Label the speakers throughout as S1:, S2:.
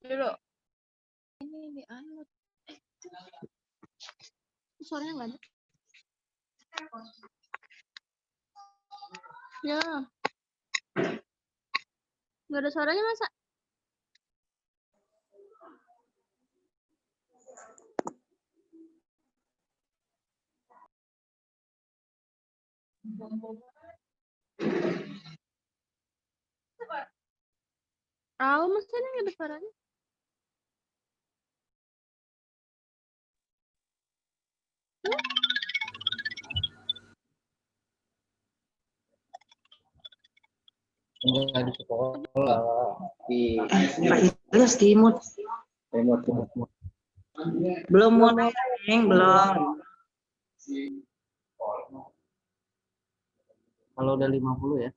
S1: Dulu. Ini di anu. Suaranya nggak ada. Ya. Nggak ada suaranya masa? Tahu maksudnya nggak ada suaranya.
S2: Enggak di sekolah. Di
S3: Pak Ilyas di mood.
S2: remote.
S3: Belum mulai, Neng, belum.
S2: Kalau udah 50 ya.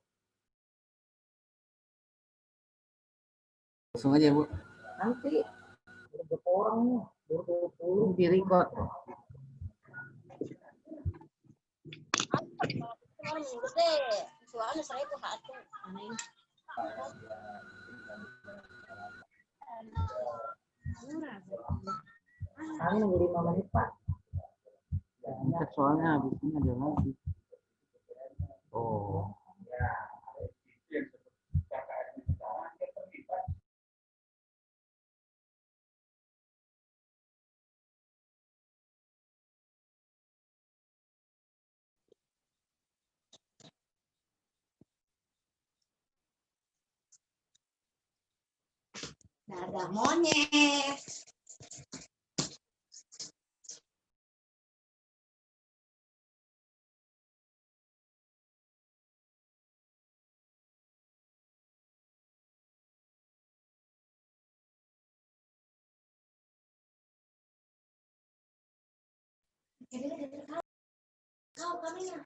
S2: Langsung aja, Bu.
S3: Nanti
S2: Berapa orang nih? 20 di record.
S1: Soalnya 1.000 aneh.
S3: kami nunggu 5 menit, Pak.
S2: Soalnya habis ini ada lagi. Oh.
S3: Ada monyet. Kau kami ya.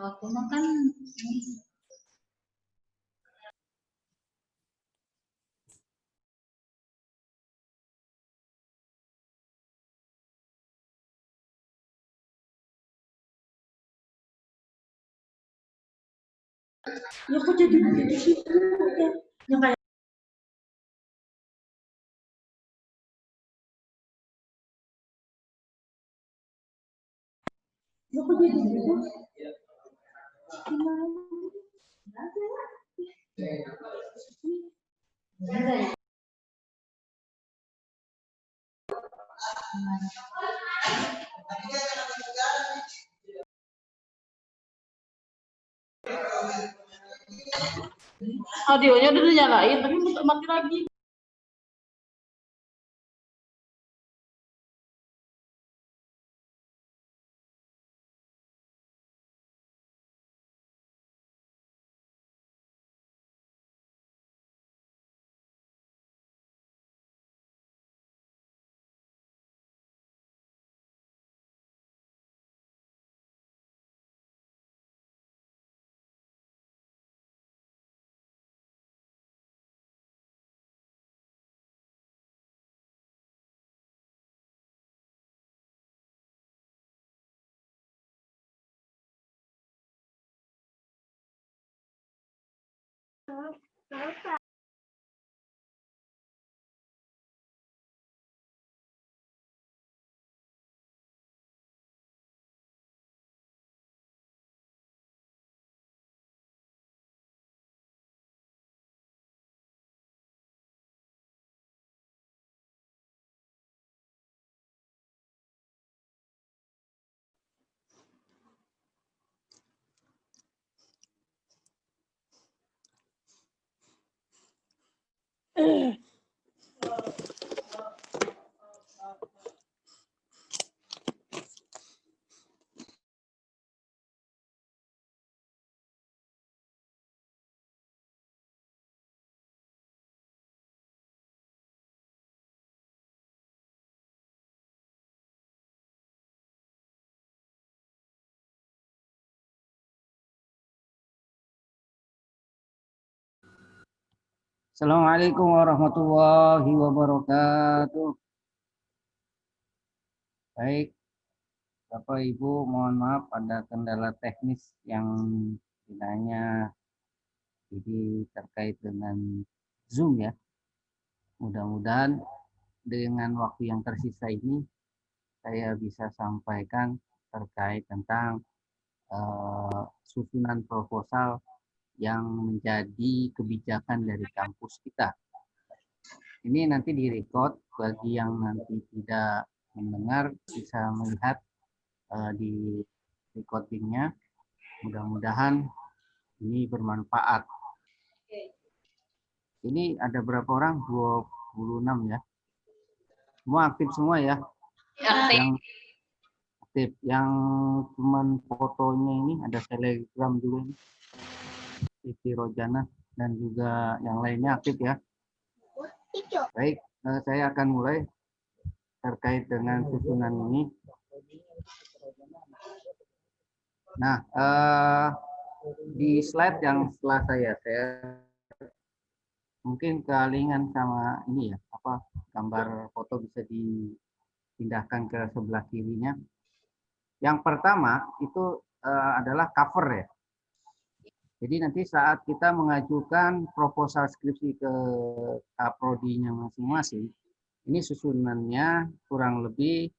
S3: Aku makan ya kok jadi begitu sih ya yang kayak ya kok jadi begitu gimana audionya udah dinyalain tapi mati lagi.
S2: Assalamualaikum warahmatullahi wabarakatuh. Baik, Bapak Ibu, mohon maaf ada kendala teknis yang kiranya jadi terkait dengan Zoom ya. Mudah-mudahan dengan waktu yang tersisa ini saya bisa sampaikan terkait tentang susunan proposal yang menjadi kebijakan dari kampus kita. Ini nanti direcord bagi yang nanti tidak mendengar bisa melihat di recordingnya. Mudah-mudahan ini bermanfaat. Ini ada berapa orang? 26 ya. Semua aktif semua ya. Yang aktif, yang cuman fotonya ini ada Telegram dulu ini. Siti Rojana dan juga yang lainnya aktif ya. Baik, saya akan mulai terkait dengan susunan ini. Nah, di slide yang setelah saya mungkin kealingan sama ini ya, gambar foto bisa dipindahkan ke sebelah kirinya. Yang pertama itu adalah cover ya. Jadi nanti saat kita mengajukan proposal skripsi ke prodinya masing-masing, ini susunannya kurang lebih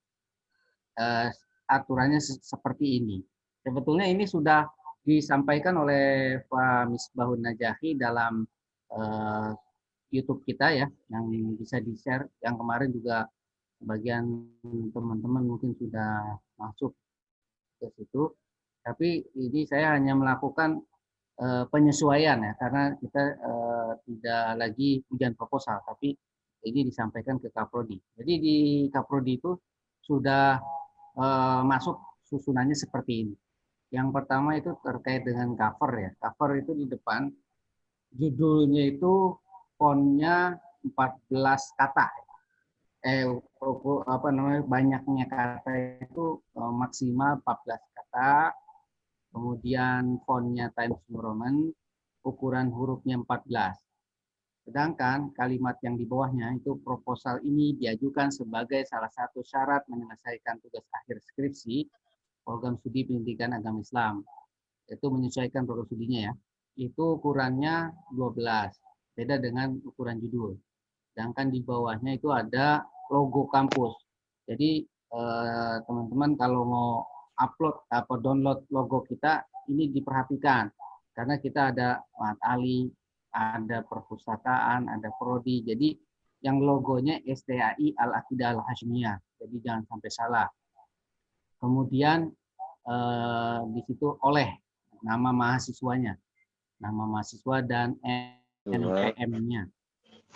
S2: aturannya seperti ini. Sebetulnya ini sudah disampaikan oleh Pak Misbahun Najahi dalam YouTube kita ya, yang bisa di-share. Yang kemarin juga sebagian teman-teman mungkin sudah masuk ke situ. Tapi ini saya hanya melakukan penyesuaian ya, karena kita tidak lagi ujian proposal, tapi ini disampaikan ke Kaprodi. Jadi di Kaprodi itu sudah masuk susunannya seperti ini. Yang pertama itu terkait dengan cover ya. Cover itu di depan, judulnya itu fontnya 14 kata. Banyaknya kata itu maksimal 14 kata. Kemudian fontnya Times New Roman, ukuran hurufnya 14. Sedangkan kalimat yang di bawahnya itu proposal ini diajukan sebagai salah satu syarat menyelesaikan tugas akhir skripsi program studi pendidikan agama Islam. Itu menyesuaikan program studinya ya. Itu ukurannya 12, beda dengan ukuran judul. Sedangkan di bawahnya itu ada logo kampus. Jadi teman-teman kalau mau upload atau download logo kita ini diperhatikan karena kita ada Mat Ali, ada perpustakaan, ada prodi. Jadi yang logonya STAI Al-Aqidah Al-Hashmiyah. Jadi jangan sampai salah. Kemudian di situ oleh nama mahasiswanya, nama mahasiswa dan NPM-nya.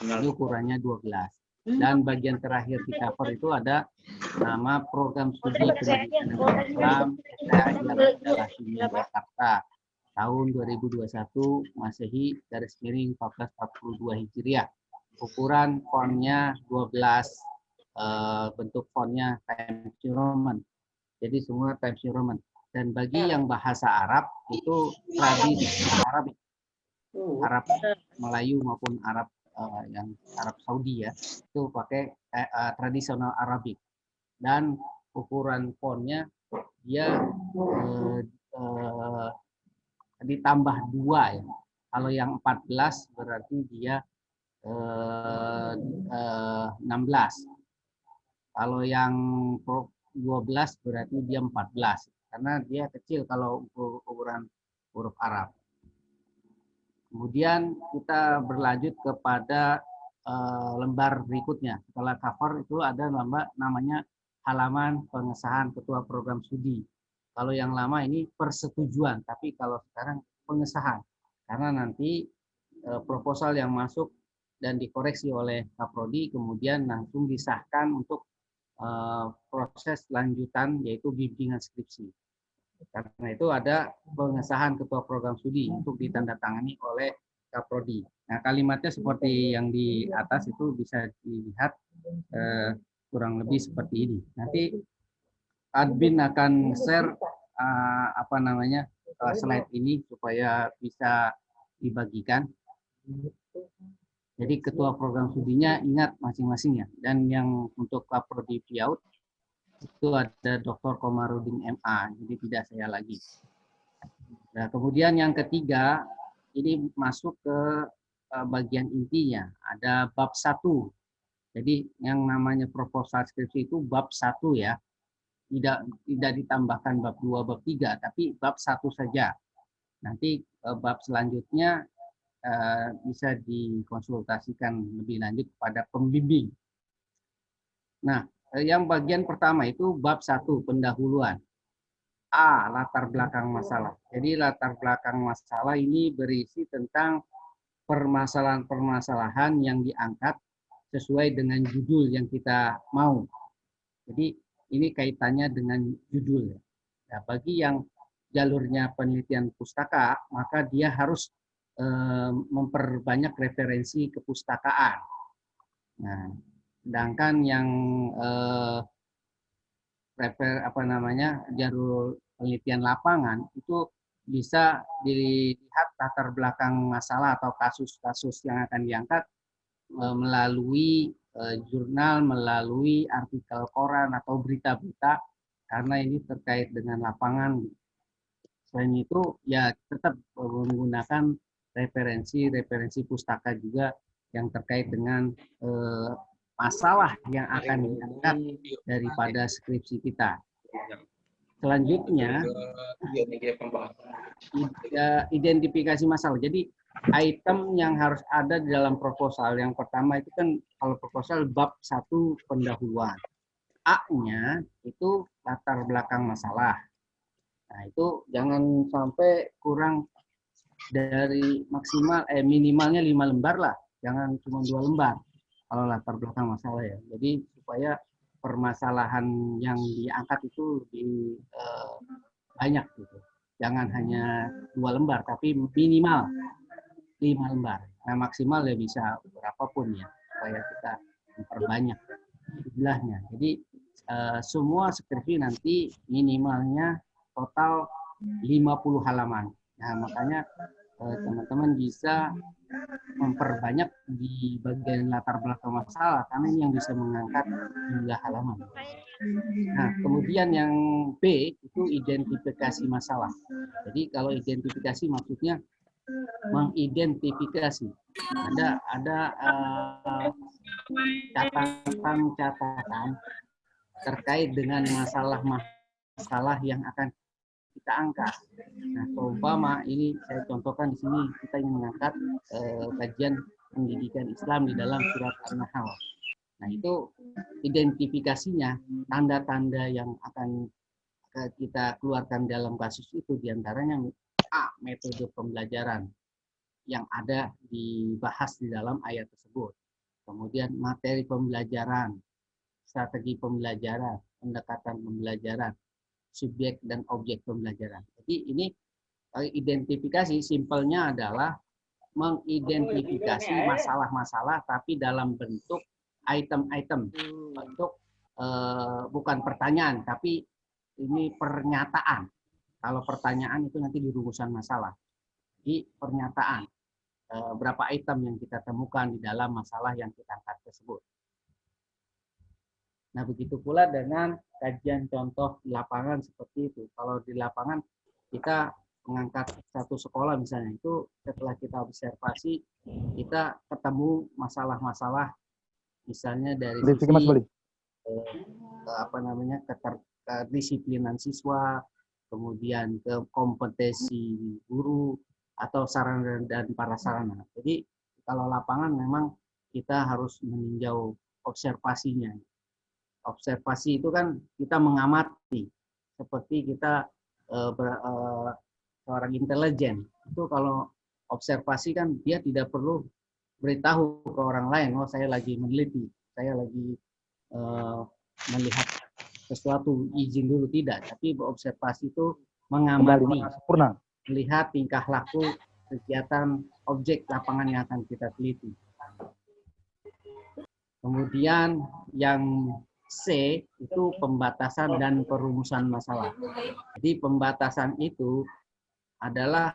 S2: Ini ukurannya 12. Dan bagian terakhir di cover itu ada nama program studi pendidikan Islam Jakarta tahun 2021 Masehi _1442 Hijriah. Ukuran fontnya 12, bentuk fontnya Times New Roman. Jadi semua Times New Roman. Dan bagi yang bahasa Arab itu tradisi Arab Melayu maupun Arab yang Arab Saudi ya, itu pakai tradisional Arabik. Dan ukuran fontnya dia ditambah 2 ya. Kalau yang 14 berarti dia 16. Kalau yang 12 berarti dia 14. Karena dia kecil kalau ukuran huruf Arab. Kemudian kita berlanjut kepada lembar berikutnya. Setelah cover itu ada namanya halaman pengesahan ketua program studi. Kalau yang lama ini persetujuan, tapi kalau sekarang pengesahan. Karena nanti proposal yang masuk dan dikoreksi oleh Kaprodi kemudian langsung disahkan untuk proses lanjutan yaitu bimbingan skripsi. Karena itu ada pengesahan ketua program studi untuk ditandatangani oleh Kaprodi. Nah, kalimatnya seperti yang di atas itu bisa dilihat kurang lebih seperti ini. Nanti admin akan share slide ini supaya bisa dibagikan. Jadi ketua program studinya ingat masing-masingnya. Dan yang untuk Kaprodi Piaut itu ada Dr. Komarudin MA, jadi tidak saya lagi. Nah, kemudian yang ketiga, ini masuk ke bagian intinya, ada bab 1. Jadi yang namanya proposal skripsi itu bab 1 ya, tidak ditambahkan bab 2, bab 3, tapi bab 1 saja. Nanti bab selanjutnya bisa dikonsultasikan lebih lanjut kepada pembimbing. Nah, yang bagian pertama itu bab 1, pendahuluan. A, latar belakang masalah. Jadi latar belakang masalah ini berisi tentang permasalahan-permasalahan yang diangkat sesuai dengan judul yang kita mau. Jadi ini kaitannya dengan judul. Nah, bagi yang jalurnya penelitian pustaka, maka dia harus memperbanyak referensi kepustakaan. Nah, sedangkan yang jalur penelitian lapangan itu bisa dilihat latar belakang masalah atau kasus-kasus yang akan diangkat melalui jurnal, melalui artikel koran atau berita-berita karena ini terkait dengan lapangan. Selain itu ya tetap menggunakan referensi pustaka juga yang terkait dengan masalah yang akan diangkat daripada skripsi kita. Selanjutnya, identifikasi masalah. Jadi item yang harus ada di dalam proposal. Yang pertama itu kan kalau proposal bab 1 pendahuluan. A-nya itu latar belakang masalah. Nah, itu jangan sampai kurang dari minimalnya 5 lembar lah. Jangan cuma 2 lembar kalau latar belakang masalah ya. Jadi supaya permasalahan yang diangkat itu lebih banyak gitu. Jangan hanya 2 lembar, tapi minimal 5 lembar. Nah, maksimal ya bisa berapapun ya, supaya kita memperbanyak jumlahnya. Jadi semua skripsi nanti minimalnya total 50 halaman. Nah, makanya teman-teman bisa memperbanyak di bagian latar belakang masalah karena ini yang bisa mengangkat jumlah halaman. Nah, kemudian yang B itu identifikasi masalah. Jadi kalau identifikasi maksudnya mengidentifikasi. Ada catatan-catatan terkait dengan masalah yang akan kita angkat. Nah, seumpama ini saya contohkan di sini kita ingin mengangkat kajian pendidikan Islam di dalam surat An-Nahl. Nah, itu identifikasinya, tanda-tanda yang akan kita keluarkan dalam kasus itu diantaranya A, metode pembelajaran yang ada dibahas di dalam ayat tersebut. Kemudian materi pembelajaran, strategi pembelajaran, pendekatan pembelajaran, subjek dan objek pembelajaran. Jadi ini identifikasi simpelnya adalah mengidentifikasi masalah-masalah tapi dalam bentuk item-item, bentuk bukan pertanyaan tapi ini pernyataan. Kalau pertanyaan itu nanti di rumusan masalah. Di pernyataan berapa item yang kita temukan di dalam masalah yang kita angkat tersebut. Nah, begitu pula dengan kajian contoh di lapangan seperti itu. Kalau di lapangan kita mengangkat satu sekolah misalnya, itu setelah kita observasi, kita ketemu masalah-masalah misalnya dari sisi kedisiplinan siswa, kemudian ke kompetensi guru atau sarana dan prasarana. Jadi kalau lapangan memang kita harus meninjau observasinya. Observasi itu kan kita mengamati, seperti kita seorang intelijen. Itu kalau observasi kan dia tidak perlu beritahu ke orang lain, oh saya lagi meneliti, saya lagi melihat sesuatu, izin dulu, tidak. Tapi observasi itu mengamati, melihat tingkah laku kegiatan objek lapangan yang akan kita teliti. Kemudian yang C itu pembatasan dan perumusan masalah. Jadi pembatasan itu adalah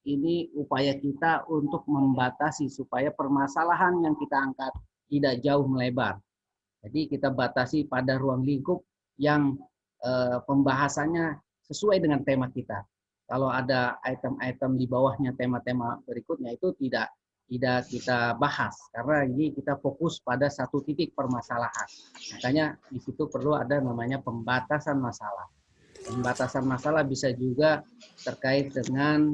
S2: ini upaya kita untuk membatasi supaya permasalahan yang kita angkat tidak jauh melebar. Jadi kita batasi pada ruang lingkup yang pembahasannya sesuai dengan tema kita. Kalau ada item-item di bawahnya tema-tema berikutnya itu tidak kita bahas, karena ini kita fokus pada satu titik permasalahan. Makanya di situ perlu ada namanya pembatasan masalah. Pembatasan masalah bisa juga terkait dengan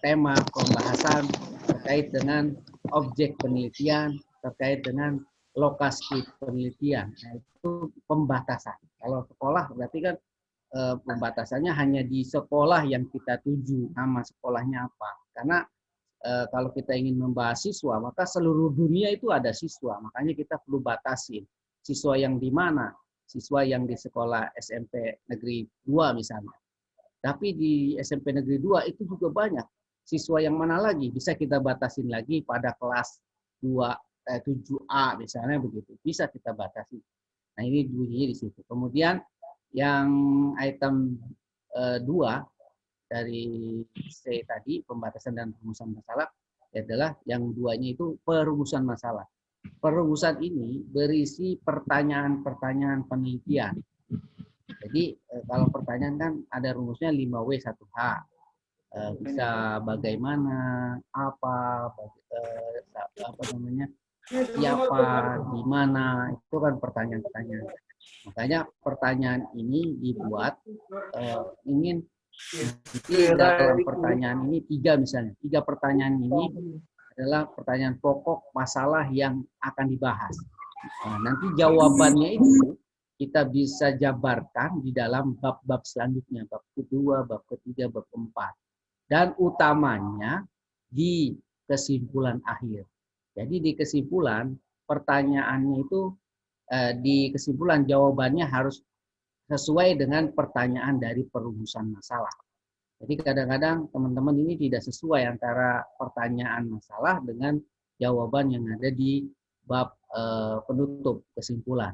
S2: tema pembahasan, terkait dengan objek penelitian, terkait dengan lokasi penelitian. Nah, itu pembatasan. Kalau sekolah berarti kan pembatasannya hanya di sekolah yang kita tuju, nama sekolahnya apa. Karena kalau kita ingin membahas siswa, maka seluruh dunia itu ada siswa. Makanya kita perlu batasi siswa yang di mana, siswa yang di sekolah SMP Negeri 2 misalnya. Tapi di SMP Negeri 2 itu juga banyak. Siswa yang mana lagi? Bisa kita batasin lagi pada kelas 7A misalnya begitu. Bisa kita batasi. Nah ini bunyinya di situ. Kemudian yang item 2 dari C tadi, pembatasan dan perumusan masalah, adalah yang duanya itu perumusan masalah. Perumusan ini berisi pertanyaan-pertanyaan penelitian. Jadi kalau pertanyaan kan ada rumusnya 5W1H. Bisa bagaimana, apa namanya, siapa, di mana, itu kan pertanyaan-pertanyaan. Makanya pertanyaan ini dibuat ingin nanti dalam pertanyaan ini tiga pertanyaan ini adalah pertanyaan pokok masalah yang akan dibahas. Nah, nanti jawabannya itu kita bisa jabarkan di dalam bab-bab selanjutnya, bab kedua, bab ketiga, bab keempat. Dan utamanya di kesimpulan akhir. Jadi di kesimpulan pertanyaannya itu di kesimpulan jawabannya harus sesuai dengan pertanyaan dari perumusan masalah. Jadi kadang-kadang teman-teman ini tidak sesuai antara pertanyaan masalah dengan jawaban yang ada di bab penutup kesimpulan.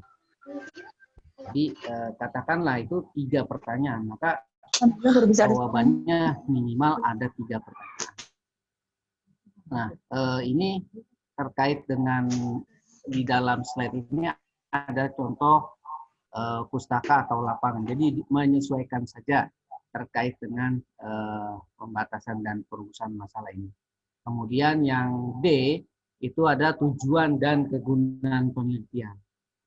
S2: Jadi katakanlah itu 3 pertanyaan, maka jawabannya minimal ada 3 pertanyaan. Nah, ini terkait dengan di dalam slide ini ada contoh pustaka atau lapangan. Jadi menyesuaikan saja terkait dengan pembatasan dan perumusan masalah ini. Kemudian yang D itu ada tujuan dan kegunaan penelitian.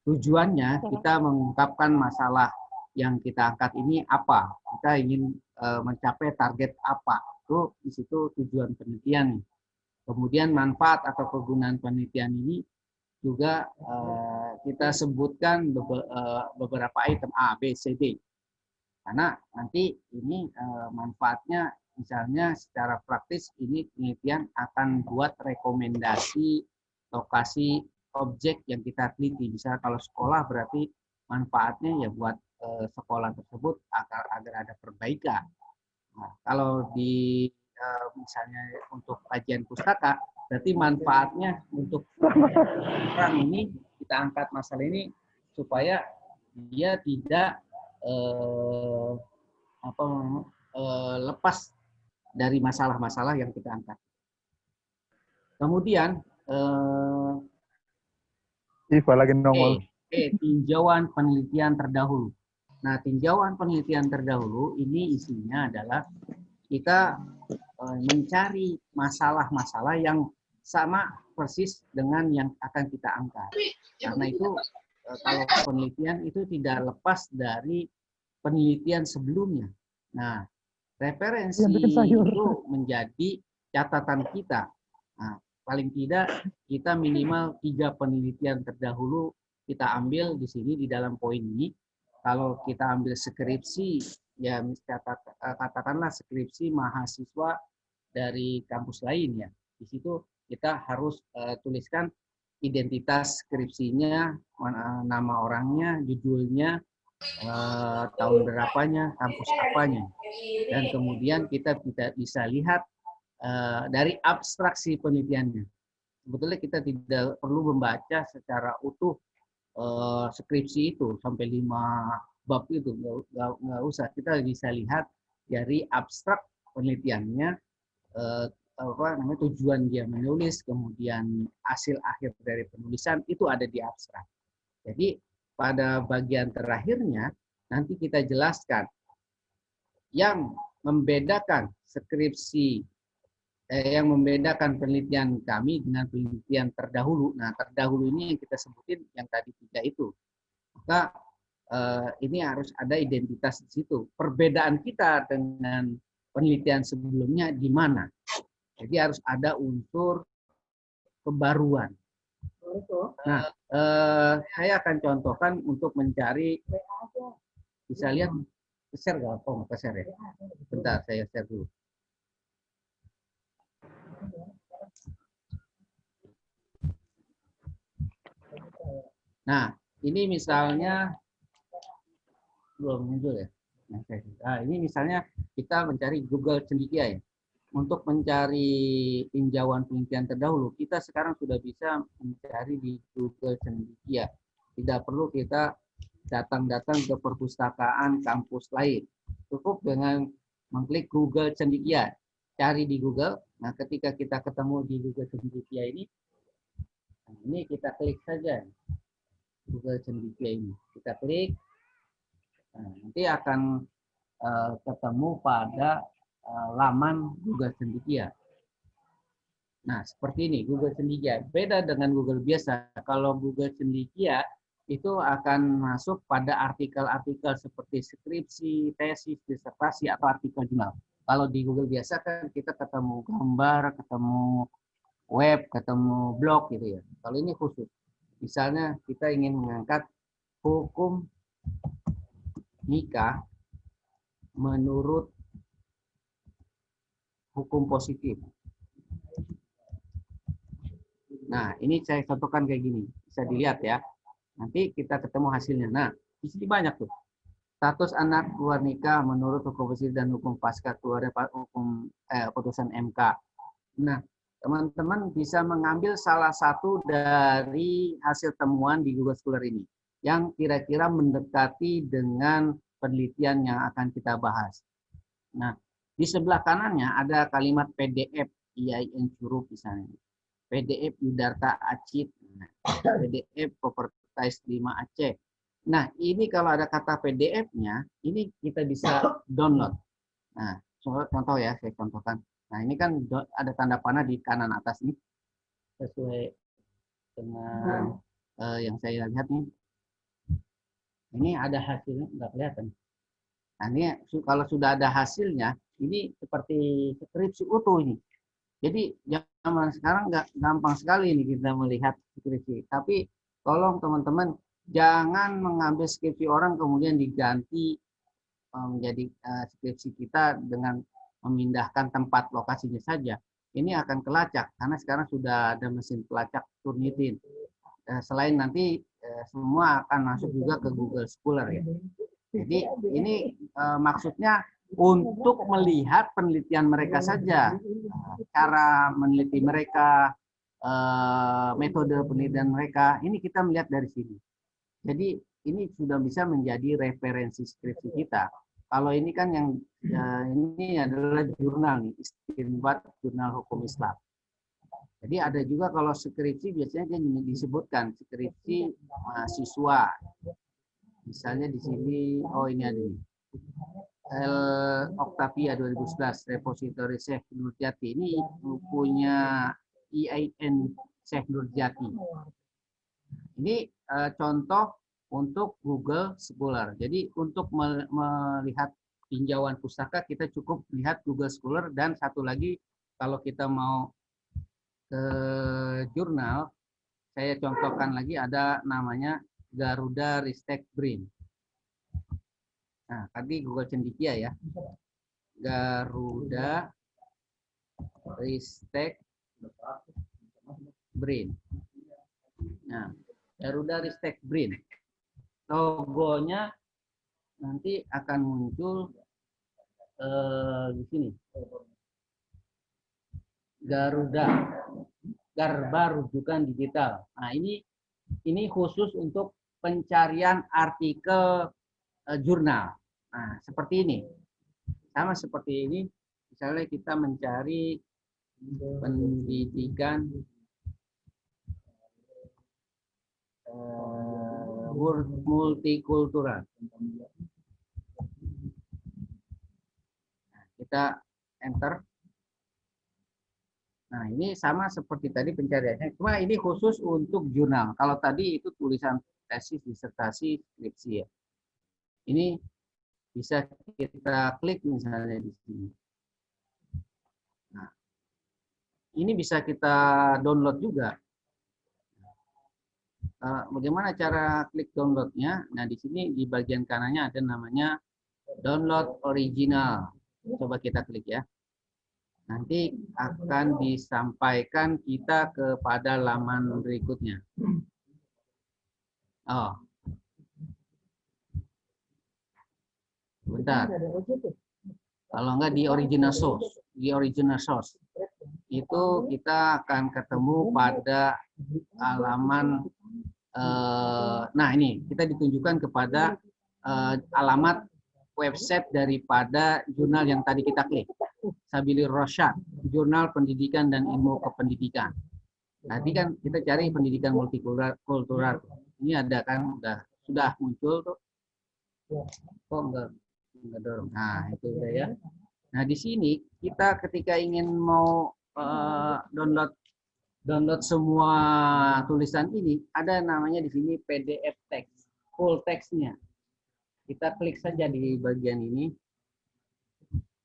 S2: Tujuannya kita mengungkapkan masalah yang kita angkat ini apa. Kita ingin mencapai target apa. Itu di situ tujuan penelitian. Kemudian manfaat atau kegunaan penelitian ini juga kita sebutkan beberapa item A, B, C, D. Karena nanti ini manfaatnya misalnya secara praktis ini penelitian akan buat rekomendasi lokasi objek yang kita teliti. Misalnya kalau sekolah berarti manfaatnya ya buat sekolah tersebut agar ada perbaikan. Nah, kalau di misalnya untuk kajian pustaka, berarti manfaatnya untuk orang ini kita angkat masalah ini supaya dia tidak lepas dari masalah-masalah yang kita angkat. Kemudian tinjauan penelitian terdahulu. Nah, tinjauan penelitian terdahulu ini isinya adalah kita mencari masalah-masalah yang sama persis dengan yang akan kita angkat. Karena itu kalau penelitian itu tidak lepas dari penelitian sebelumnya. Nah, referensi itu menjadi catatan kita. Nah, paling tidak kita minimal 3 penelitian terdahulu kita ambil di sini di dalam poin ini. Kalau kita ambil skripsi, ya katakanlah skripsi mahasiswa dari kampus lain ya. Di situ kita harus tuliskan identitas skripsinya, nama orangnya, judulnya, tahun berapanya, kampus apanya. Dan kemudian kita bisa lihat dari abstraksi penelitiannya. Sebetulnya kita tidak perlu membaca secara utuh skripsi itu sampai 5 bab itu, nggak usah. Kita bisa lihat dari abstrak penelitiannya, tujuan dia menulis, kemudian hasil akhir dari penulisan itu ada di abstrak. Jadi pada bagian terakhirnya nanti kita jelaskan yang membedakan skripsi, yang membedakan penelitian kami dengan penelitian terdahulu. Nah, terdahulu ini yang kita sebutin yang tadi 3 itu. Maka ini harus ada identitas di situ. Perbedaan kita dengan penelitian sebelumnya di mana? Jadi harus ada unsur kebaruan. Nah, saya akan contohkan untuk mencari, bisa lihat, share nggak? Oh, nggak share ya? Bentar, saya share dulu. Nah, ini misalnya belum muncul ya. Nah, ini misalnya kita mencari Google Cendekia ya. Untuk mencari tinjauan penelitian terdahulu, kita sekarang sudah bisa mencari di Google Cendekia. Tidak perlu kita datang-datang ke perpustakaan kampus lain. Cukup dengan mengklik Google Cendekia, cari di Google. Nah, ketika kita ketemu di Google Cendekia ini kita klik saja Google Cendekia ini. Kita klik, nah, nanti akan ketemu pada laman Google Cendekia. Nah, seperti ini Google Cendekia. Beda dengan Google biasa. Kalau Google Cendekia itu akan masuk pada artikel-artikel seperti skripsi, tesis, disertasi, atau artikel jurnal. Kalau di Google biasa kan kita ketemu gambar, ketemu web, ketemu blog gitu ya. Kalau ini khusus. Misalnya kita ingin mengangkat hukum nikah menurut hukum positif. Nah, ini saya contohkan kayak gini. Bisa dilihat ya. Nanti kita ketemu hasilnya. Nah, di sini banyak tuh. Status anak luar nikah menurut hukum positif dan hukum pasca keluarnya hukum putusan MK. Nah, teman-teman bisa mengambil salah satu dari hasil temuan di Google Scholar ini yang kira-kira mendekati dengan penelitian yang akan kita bahas. Nah, di sebelah kanannya ada kalimat PDF IAIN Curup misalnya. PDF Yudarta Acit, PDF Properties 5 Aceh. Nah, ini kalau ada kata PDF-nya, ini kita bisa download. Nah, contoh ya, saya contohkan. Nah, ini kan ada tanda panah di kanan atas nih, sesuai dengan yang saya lihat nih. Ini ada hasilnya, nggak kelihatan. Nah, ini kalau sudah ada hasilnya, ini seperti skripsi utuh ini. Jadi zaman sekarang nggak gampang sekali ini kita melihat skripsi. Tapi tolong teman-teman jangan mengambil skripsi orang kemudian diganti menjadi skripsi kita dengan memindahkan tempat lokasinya saja. Ini akan kelacak karena sekarang sudah ada mesin pelacak Turnitin. Selain nanti semua akan masuk juga ke Google Scholar ya. Jadi ini maksudnya untuk melihat penelitian mereka saja, cara meneliti mereka, metode penelitian mereka, ini kita melihat dari sini. Jadi ini sudah bisa menjadi referensi skripsi kita. Kalau ini kan yang ini adalah jurnal nih, Istinbat Jurnal Hukum Islam. Jadi ada juga kalau skripsi biasanya dia disebutkan skripsi mahasiswa Misalnya di sini, oh ini ada nih. Octavia 2011 repositori Syekh Nurjati ini punya EIN Syekh Nurjati. Ini contoh untuk Google Scholar. Jadi untuk melihat tinjauan pustaka kita cukup lihat Google Scholar, dan satu lagi kalau kita mau ke jurnal, saya contohkan lagi ada namanya Garuda Ristek Brain. Nah, tadi Google Cendikia ya. Garuda Ristek Brain. Nah, Garuda Ristek Brain. Logonya nanti akan muncul di sini. Garuda Garba Rujukan Digital. Nah, ini khusus untuk pencarian artikel jurnal. Nah, seperti ini. Sama seperti ini, misalnya kita mencari pendidikan multikultural. Kita enter. Nah, ini sama seperti tadi pencariannya, cuma ini khusus untuk jurnal. Kalau tadi itu tulisan tesis, disertasi, skripsi ya. Ini bisa kita klik misalnya di sini. Nah, ini bisa kita download juga. Bagaimana cara klik downloadnya? Nah, di sini di bagian kanannya ada namanya download original. Coba kita klik ya. Nanti akan disampaikan kita kepada laman berikutnya. Oh, bentar. Kalau enggak di original source, itu kita akan ketemu pada halaman. Nah, ini kita ditunjukkan kepada alamat website daripada jurnal yang tadi kita klik. Sabilir Rasyad, Jurnal Pendidikan dan Ilmu Kependidikan. Tadi kan kita cari pendidikan multikultural. Ini ada kan, sudah muncul tuh. Kok enggak dorong. Nah, itu udah ya. Nah, di sini kita ketika ingin mau download semua tulisan ini, ada namanya di sini PDF text, full text-nya. Kita klik saja di bagian ini,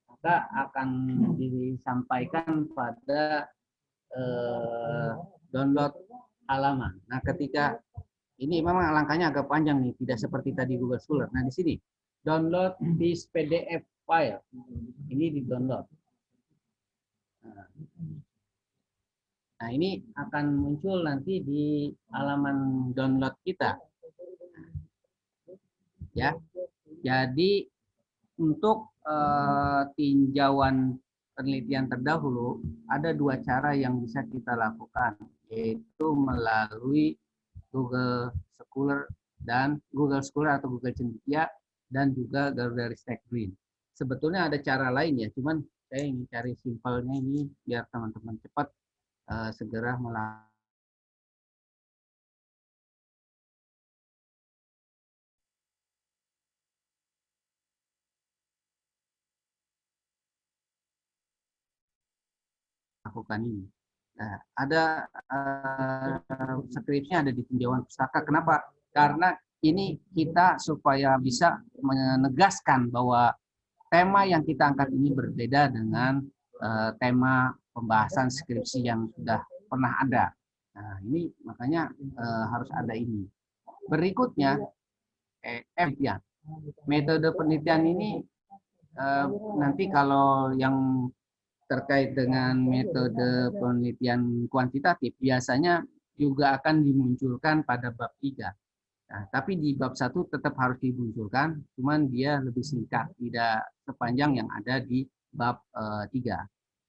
S2: maka akan disampaikan pada download halaman. Nah, ketika ini memang langkahnya agak panjang nih, tidak seperti tadi Google Scholar. Nah, di sini download this PDF file. Ini di download. Nah, ini akan muncul nanti di halaman download kita. Ya. Jadi untuk tinjauan penelitian terdahulu ada dua cara yang bisa kita lakukan, yaitu melalui Google Scholar atau Google Cendikia dan juga Garuda Ristek Brain. Sebetulnya ada cara lain ya, cuman saya ingin cari simpelnya ini biar teman-teman cepat segera melakukan. Ini. Nah, ada skripnya ada di tinjauan pustaka. Kenapa? Karena ini kita supaya bisa menegaskan bahwa tema yang kita angkat ini berbeda dengan tema pembahasan skripsi yang sudah pernah ada. Nah, ini makanya harus ada ini. Berikutnya, penelitian. Metode penelitian ini nanti kalau yang terkait dengan metode penelitian kuantitatif biasanya juga akan dimunculkan pada bab 3. Nah, tapi di bab 1 tetap harus dimunculkan, cuman dia lebih singkat, tidak sepanjang yang ada di bab 3.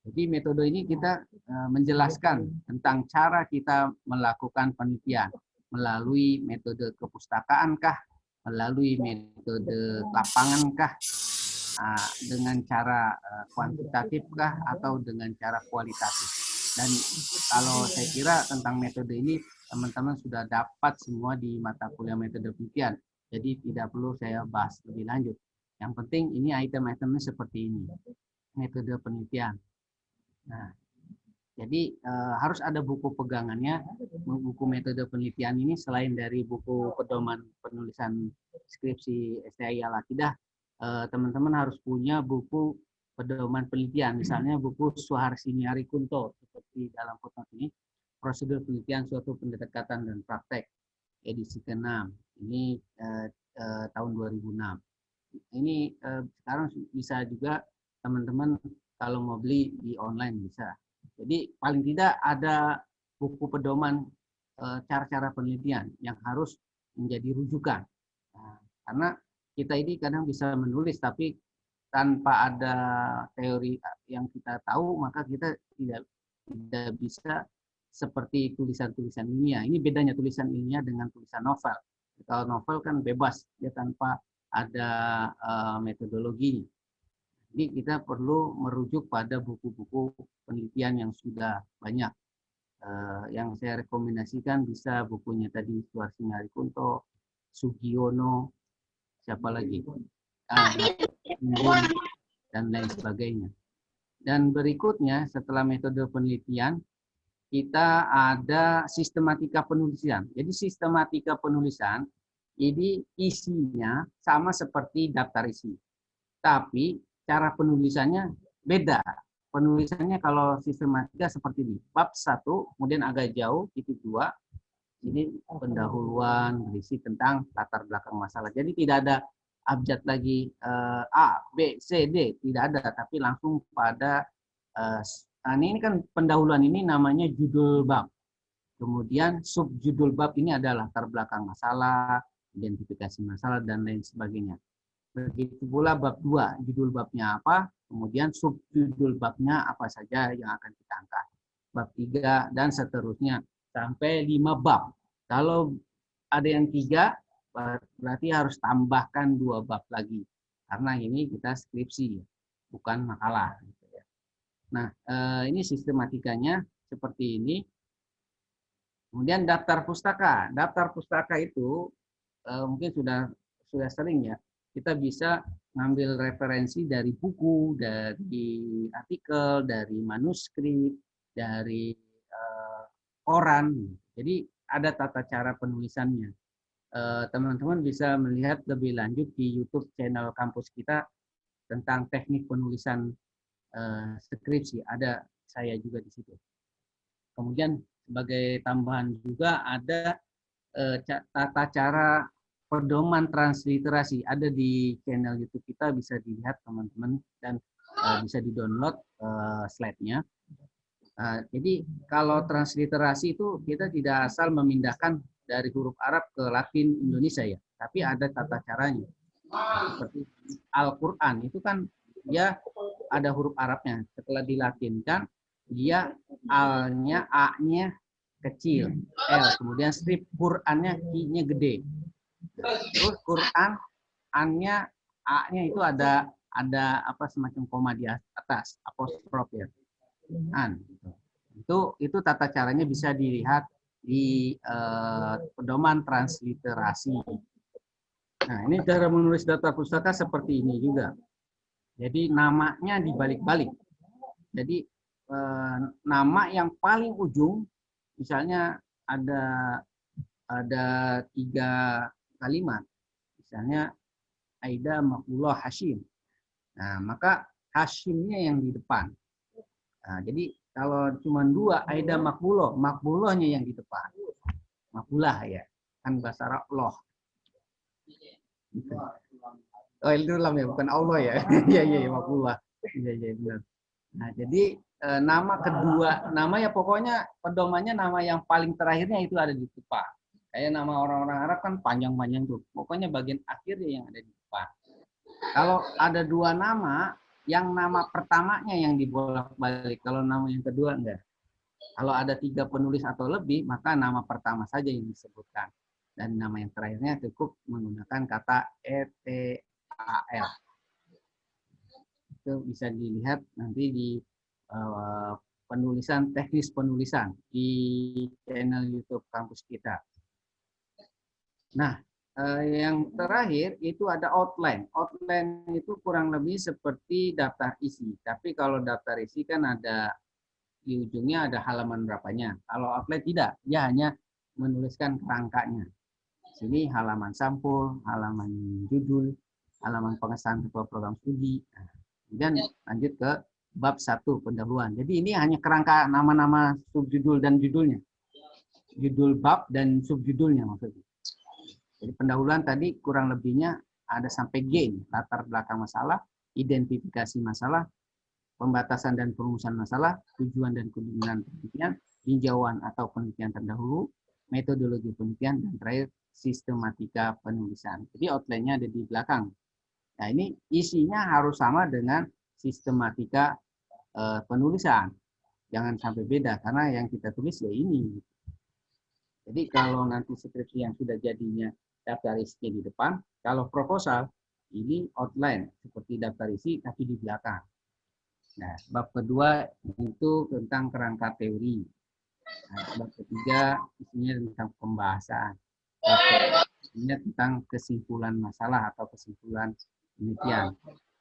S2: Jadi metode ini kita menjelaskan tentang cara kita melakukan penelitian melalui metode kepustakaankah, melalui metode lapangangkah, dengan cara kuantitatifkah atau dengan cara kualitatif. Dan kalau saya kira tentang metode ini teman-teman sudah dapat semua di mata kuliah metode penelitian. Jadi tidak perlu saya bahas lebih lanjut. Yang penting ini item-itemnya seperti ini. Metode penelitian. Nah, jadi harus ada buku pegangannya. Buku metode penelitian ini selain dari buku pedoman penulisan skripsi STI Al-Aqidah, teman-teman harus punya buku pedoman penelitian. Misalnya buku Suharsini Arikunto, seperti dalam footnote ini, prosedur penelitian suatu pendekatan dan praktek, edisi ke-6. Ini tahun 2006. Ini sekarang bisa juga teman-teman kalau mau beli di online bisa. Jadi paling tidak ada buku pedoman cara-cara penelitian yang harus menjadi rujukan. Nah, karena kita ini kadang bisa menulis tapi tanpa ada teori yang kita tahu, maka kita tidak bisa seperti tulisan-tulisan ilmiah. Ini bedanya tulisan ilmiah dengan tulisan novel. Kalau novel kan bebas, dia tanpa ada metodologi. Jadi kita perlu merujuk pada buku-buku penelitian yang sudah banyak. Yang saya rekomendasikan bisa bukunya tadi Suharsini Arikunto, Sugiono, siapa lagi? Dan lain sebagainya. Dan berikutnya setelah metode penelitian, kita ada sistematika penulisan. Jadi sistematika penulisan ini isinya sama seperti daftar isi. Tapi cara penulisannya beda. Penulisannya kalau sistematika seperti ini. Bab 1, kemudian agak jauh, titik 2. Ini pendahuluan berisi tentang latar belakang masalah. Jadi tidak ada abjad lagi A, B, C, D. Tidak ada, tapi langsung pada ini kan pendahuluan ini namanya judul bab. Kemudian subjudul bab ini adalah latar belakang masalah, identifikasi masalah, dan lain sebagainya. Begitu pula bab 2, judul babnya apa, kemudian subjudul babnya apa saja yang akan kita angkat. Bab 3 dan seterusnya sampai 5 bab. Kalau ada yang 3, berarti harus tambahkan 2 bab lagi. Karena ini kita skripsi, bukan makalah. Nah, ini sistematikanya seperti ini. Kemudian daftar pustaka. Daftar pustaka itu mungkin sudah sering ya. Kita bisa ngambil referensi dari buku, dari artikel, dari manuskrip, dari koran. Jadi ada tata cara penulisannya. Teman-teman bisa melihat lebih lanjut di YouTube channel kampus kita tentang teknik penulisan skripsi. Ada saya juga di situ. Kemudian sebagai tambahan juga ada tata cara pedoman transliterasi, ada di channel YouTube kita, bisa dilihat teman-teman, dan bisa di-download slide-nya. Jadi kalau transliterasi itu kita tidak asal memindahkan dari huruf Arab ke Latin Indonesia ya, tapi ada tata caranya. Seperti Al-Qur'an itu kan dia ada huruf Arabnya, setelah dilatinkan dia A-nya, A-nya kecil, L, kemudian strip Qur'annya I-nya gede. Terus Qur'an, A-nya, A-nya itu ada apa semacam koma di atas, apostrof ya. An. Itu tata caranya bisa dilihat di pedoman transliterasi. Nah, ini cara menulis daftar pustaka seperti ini juga. Jadi namanya dibalik-balik. Jadi nama yang paling ujung, misalnya ada 3 kalimat, misalnya Aida Maqbullah Hashim. Nah, maka Hashimnya yang di depan. Nah, jadi kalau cuma 2 Aida Maqbullah, Maqbullahnya yang di depan. Maqbullah ya, kan bahasa Arab loh. Oh, itu lam ya, bukan Allah ya. Iya, Maqbullah. Iya, benar. Nah, jadi nama kedua, nama ya pokoknya pedomannya nama yang paling terakhirnya itu ada di depan. Kayak nama orang-orang Arab kan panjang-panjang tuh. Pokoknya bagian akhirnya yang ada di depan. Kalau ada 2 nama, yang nama pertamanya yang dibolak-balik. Kalau nama yang kedua enggak. Kalau ada 3 penulis atau lebih, maka nama pertama saja yang disebutkan. Dan nama yang terakhirnya cukup menggunakan kata ETAL. Itu bisa dilihat nanti di penulisan, teknis penulisan di channel YouTube kampus kita. Nah, yang terakhir itu ada outline. Outline itu kurang lebih seperti daftar isi. Tapi kalau daftar isi kan ada di ujungnya ada halaman berapanya. Kalau outline tidak, dia hanya menuliskan kerangkanya. Sini halaman sampul, halaman judul, halaman pengesahan ketua program studi. Kemudian lanjut ke bab 1 pendahuluan. Jadi ini hanya kerangka nama-nama subjudul dan judulnya. Judul bab dan subjudulnya maksudnya. Jadi pendahuluan tadi kurang lebihnya ada sampai G, latar belakang masalah, identifikasi masalah, pembatasan dan perumusan masalah, tujuan dan kegunaan penelitian, tinjauan atau penelitian terdahulu, metodologi penelitian, dan terakhir sistematika penulisan. Jadi outline-nya ada di belakang. Nah ini isinya harus sama dengan sistematika penulisan. Jangan sampai beda, karena yang kita tulis ya ini. Jadi kalau nanti skripsi yang sudah jadinya daftar isi di depan, kalau proposal ini outline seperti daftar isi tapi di belakang. Nah, bab kedua itu tentang kerangka teori. Nah, bab ketiga isinya tentang pembahasan. Bab isinya tentang kesimpulan masalah atau kesimpulan penelitian.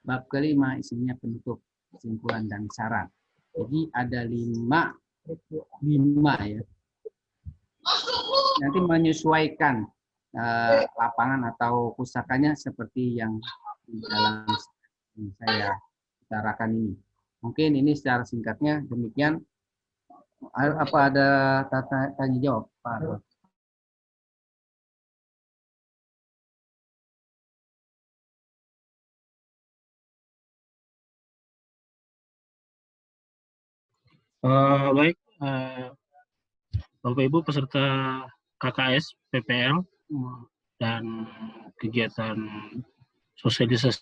S2: Bab kelima isinya penutup, kesimpulan dan saran. Jadi ada lima ya. Nanti menyesuaikan lapangan atau pusakanya seperti yang di dalam saya utarakan ini. Mungkin ini secara singkatnya demikian. Apa ada tanya jawab, Pak?
S4: Baik, Bapak Ibu peserta KKS PPL dan kegiatan sosialisasi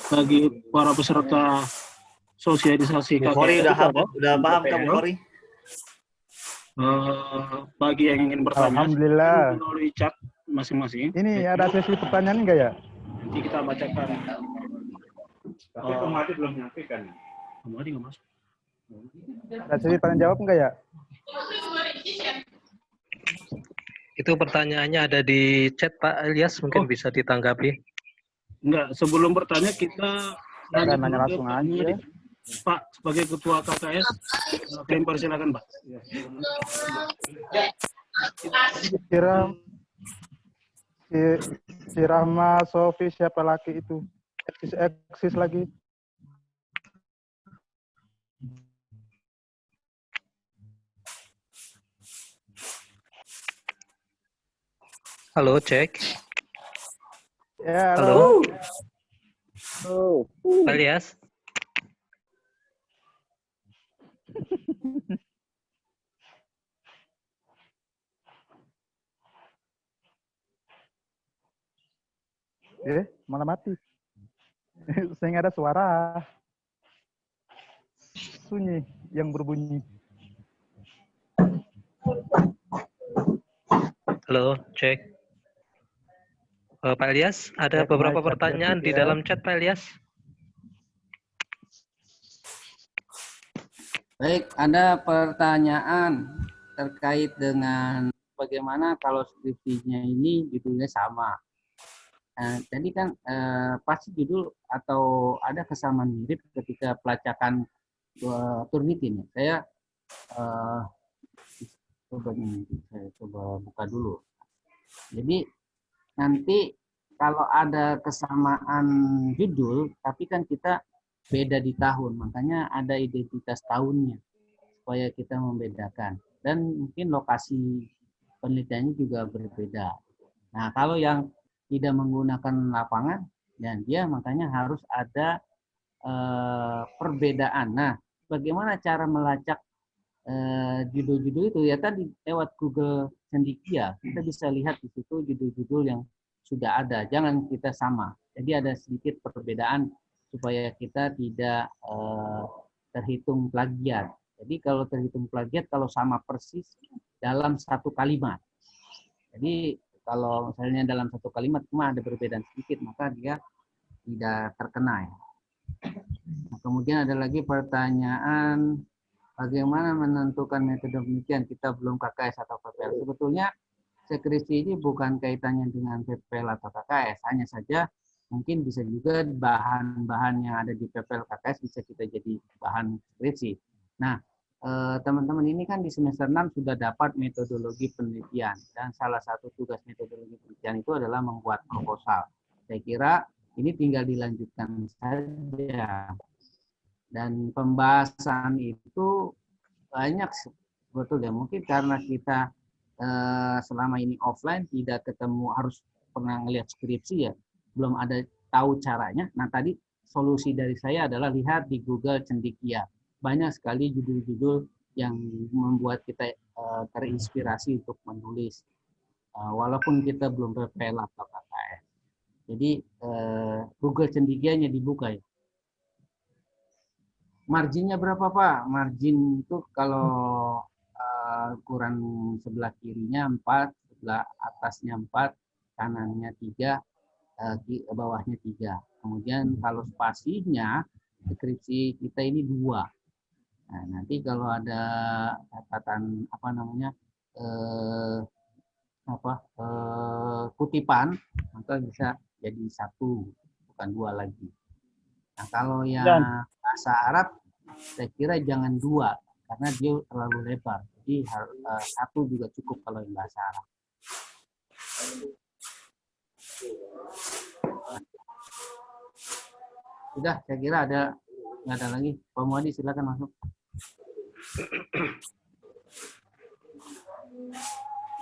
S4: bagi para peserta sosialisasi KKS.
S5: Udah paham kamu, Kori?
S4: Bagi yang ingin bertanya,
S6: alhamdulillah,
S4: melalui chat masing-masing.
S6: Ini ada sesi pertanyaan enggak ya?
S4: Nanti kita bacakan.
S5: Tapi Kemadi belum nyampe kan?
S4: Kemadi nggak masuk.
S6: Ada sesi tanya jawab enggak ya?
S7: Itu pertanyaannya ada di chat Pak Ilyas, mungkin bisa ditanggapi.
S4: Enggak, sebelum bertanya kita
S6: Nanya langsung aja.
S4: Pak, sebagai Ketua KKS, kalian persilakan Pak.
S6: Si Rahma Sofi siapa lagi itu? Eksis lagi.
S7: Halo, cek.
S6: Ya,
S7: Halo. Pak Ilyas.
S6: Malah mati. Saya nggak ada suara. Sunyi yang berbunyi.
S7: Halo, cek. Pak Ilyas, ada
S6: Cek
S7: beberapa
S6: mic,
S7: pertanyaan
S6: cek
S7: di
S6: ya.
S7: dalam chat Pak Ilyas.
S2: Baik, ada pertanyaan terkait dengan bagaimana kalau skripsinya ini judulnya sama. Jadi kan pasti judul atau ada kesamaan mirip ketika pelacakan Turnitin. Saya coba buka dulu. Jadi nanti kalau ada kesamaan judul, tapi kan kita beda di tahun, makanya ada identitas tahunnya supaya kita membedakan. Dan mungkin lokasi penelitiannya juga berbeda. Nah, kalau yang tidak menggunakan lapangan, dan dia makanya harus ada perbedaan. Nah, bagaimana cara melacak judul-judul itu? Ya tadi lewat Google Cendikia, kita bisa lihat di situ judul-judul yang sudah ada. Jangan kita sama. Jadi ada sedikit perbedaan supaya kita tidak terhitung plagiat. Jadi kalau terhitung plagiat, kalau sama persis dalam satu kalimat. Jadi kalau misalnya dalam satu kalimat cuma ada perbedaan sedikit, maka dia tidak terkena ya. Nah, kemudian ada lagi pertanyaan, bagaimana menentukan metode pemilihan? Kita belum KKS atau PPL. Sebetulnya sekresi ini bukan kaitannya dengan PPL atau KKS, hanya saja mungkin bisa juga bahan-bahan yang ada di PPL KKS bisa kita jadi bahan skripsi. Nah, teman-teman ini kan di semester 6 sudah dapat metodologi penelitian, dan salah satu tugas metodologi penelitian itu adalah membuat proposal. Saya kira ini tinggal dilanjutkan saja. Dan pembahasan itu banyak sebetulnya, mungkin karena kita selama ini offline tidak ketemu, harus pernah ngelihat skripsi ya, belum ada tahu caranya. Nah, tadi solusi dari saya adalah lihat di Google Cendekia. Banyak sekali judul-judul yang membuat kita terinspirasi untuk menulis, walaupun kita belum PPL atau KKS. Jadi Google Cendekianya dibuka ya. Marginnya berapa Pak? Margin itu kalau ukuran sebelah kirinya 4, sebelah atasnya 4, kanannya 3, bawahnya 3. Kemudian kalau spasinya deskripsi kita ini 2. Nah, nanti kalau ada catatan kutipan, maka bisa jadi 1, bukan 2 lagi. Nah, kalau yang bahasa Arab, saya kira jangan 2, karena dia terlalu lebar. Jadi 1 juga cukup kalau yang bahasa Arab. Sudah, saya kira nggak ada lagi. Pak Muadi silakan masuk.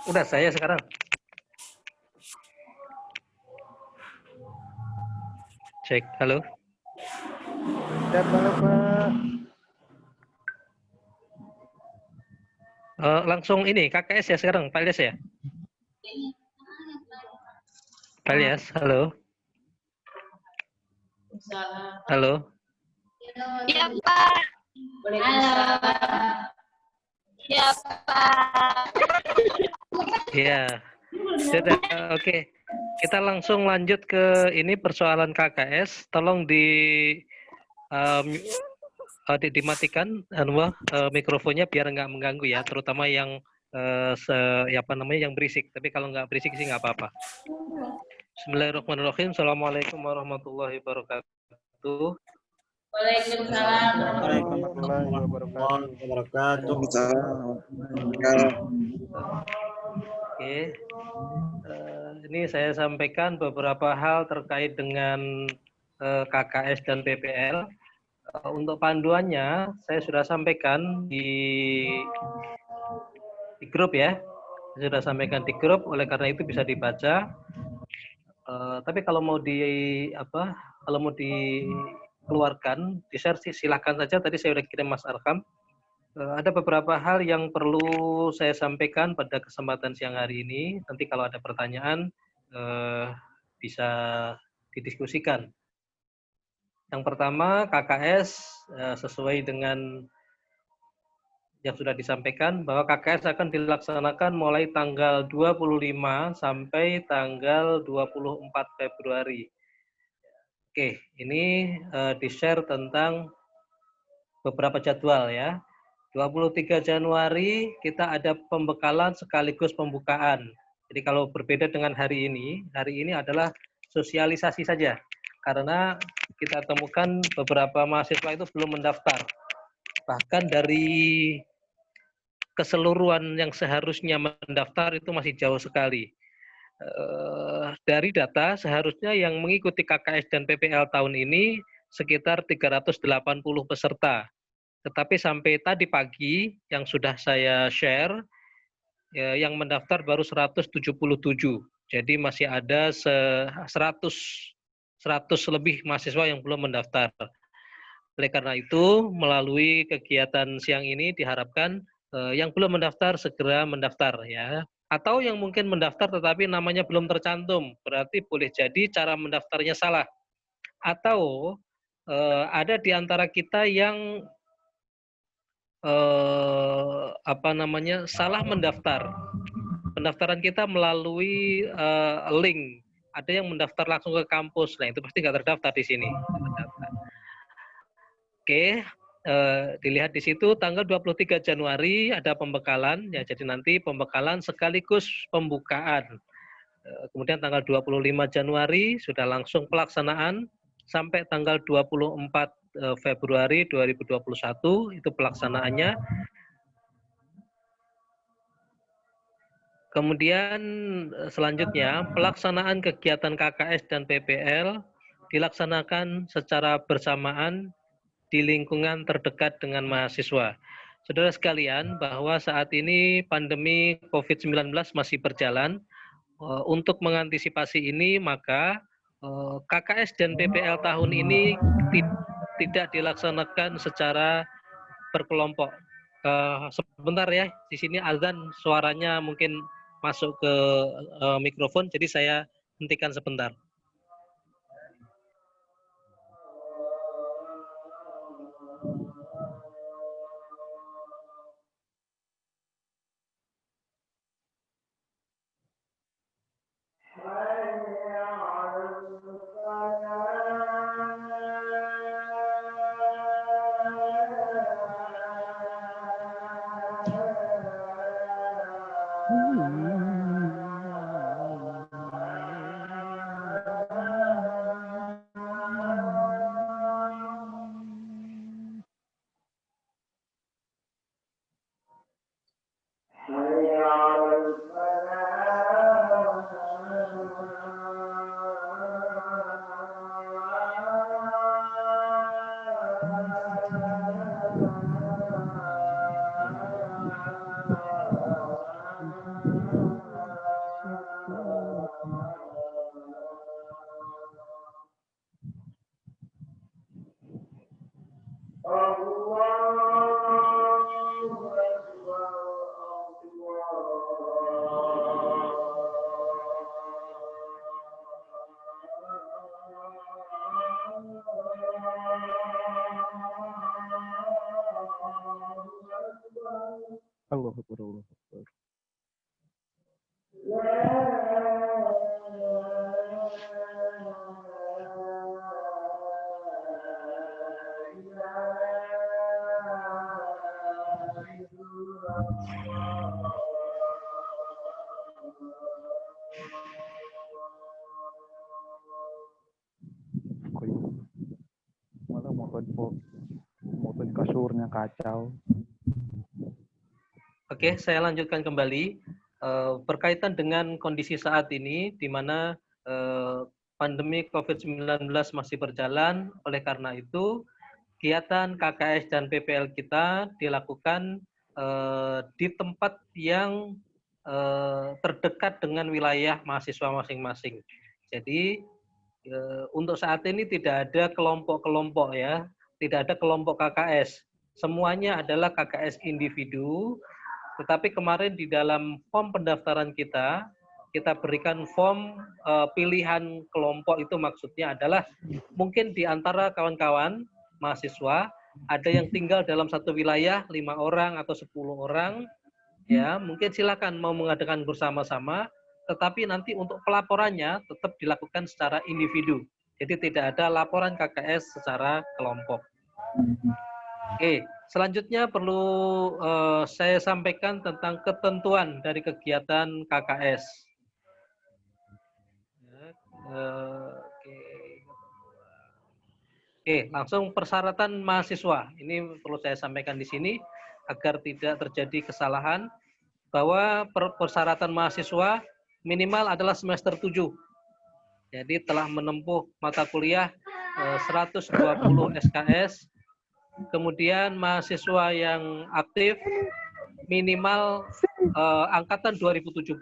S7: Udah saya sekarang. Cek, halo.
S6: Siapa Pak?
S7: Langsung ini KKS ya sekarang, Pak Ilyas ya? Pak Ilyas, halo. Halo.
S1: Ya, Pak. Halo. Ya, Pak.
S7: Iya. Sudah, oke. Kita langsung lanjut ke ini persoalan KKS. Tolong dimatikan mikrofonnya biar nggak mengganggu ya, terutama yang yang berisik. Tapi kalau nggak berisik sih nggak apa-apa. Bismillahirrahmanirrahim. Assalamualaikum warahmatullahi wabarakatuh.
S1: Waalaikumsalam.
S6: Warahmatullahi wabarakatuh.
S7: Oke. Ini saya sampaikan beberapa hal terkait dengan KKS dan PPL. Untuk panduannya saya sudah sampaikan di grup ya. Saya sudah sampaikan di grup, oleh karena itu bisa dibaca. Tapi kalau mau dikeluarkan, di-share silahkan saja. Tadi saya sudah kirim Mas Arkam. Ada beberapa hal yang perlu saya sampaikan pada kesempatan siang hari ini. Nanti kalau ada pertanyaan bisa didiskusikan. Yang pertama, KKS sesuai dengan yang sudah disampaikan bahwa KKS akan dilaksanakan mulai tanggal 25 sampai tanggal 24 Februari. Oke, ini di-share tentang beberapa jadwal ya. 23 Januari kita ada pembekalan sekaligus pembukaan. Jadi kalau berbeda dengan hari ini adalah sosialisasi saja. Karena kita temukan beberapa mahasiswa itu belum mendaftar. Bahkan dari keseluruhan yang seharusnya mendaftar itu masih jauh sekali. Dari data seharusnya yang mengikuti KKS dan PPL tahun ini sekitar 380 peserta. Tetapi sampai tadi pagi yang sudah saya share, yang mendaftar baru 177. Jadi masih ada 100 lebih mahasiswa yang belum mendaftar. Oleh karena itu, melalui kegiatan siang ini diharapkan yang belum mendaftar segera mendaftar ya. Atau yang mungkin mendaftar tetapi namanya belum tercantum, berarti boleh jadi cara mendaftarnya salah. Atau ada di antara kita yang salah mendaftar. Pendaftaran kita melalui link. Ada yang mendaftar langsung ke kampus. Nah, itu pasti nggak terdaftar di sini. Oke, dilihat di situ tanggal 23 Januari ada pembekalan, ya jadi nanti pembekalan sekaligus pembukaan. Kemudian tanggal 25 Januari sudah langsung pelaksanaan sampai tanggal 24 Februari 2021 itu pelaksanaannya. Kemudian selanjutnya pelaksanaan kegiatan KKS dan PPL dilaksanakan secara bersamaan di lingkungan terdekat dengan mahasiswa. Saudara sekalian, bahwa saat ini pandemi COVID-19 masih berjalan. Untuk mengantisipasi ini, maka KKS dan PPL tahun ini tidak dilaksanakan secara berkelompok. Sebentar ya, di sini azan suaranya mungkin masuk ke mikrofon, jadi saya hentikan sebentar.
S6: Allahu Akbar, Allahu Akbar. Malah motor kasurnya kacau.
S7: Oke, saya lanjutkan kembali. Berkaitan dengan kondisi saat ini, di mana pandemi COVID-19 masih berjalan, oleh karena itu, kegiatan KKS dan PPL kita dilakukan di tempat yang terdekat dengan wilayah mahasiswa masing-masing. Jadi, untuk saat ini tidak ada kelompok-kelompok ya, tidak ada kelompok KKS. Semuanya adalah KKS individu. Tetapi kemarin di dalam form pendaftaran kita berikan form pilihan kelompok, itu maksudnya adalah mungkin di antara kawan-kawan mahasiswa ada yang tinggal dalam satu wilayah 5 orang atau 10 orang, ya mungkin silakan mau mengadakan bersama-sama, tetapi nanti untuk pelaporannya tetap dilakukan secara individu. Jadi tidak ada laporan KKS secara kelompok. Oke, selanjutnya perlu saya sampaikan tentang ketentuan dari kegiatan KKS. Oke, langsung persyaratan mahasiswa. Ini perlu saya sampaikan di sini agar tidak terjadi kesalahan, bahwa persyaratan mahasiswa minimal adalah semester 7. Jadi telah menempuh mata kuliah 120 SKS. Kemudian mahasiswa yang aktif minimal angkatan 2017,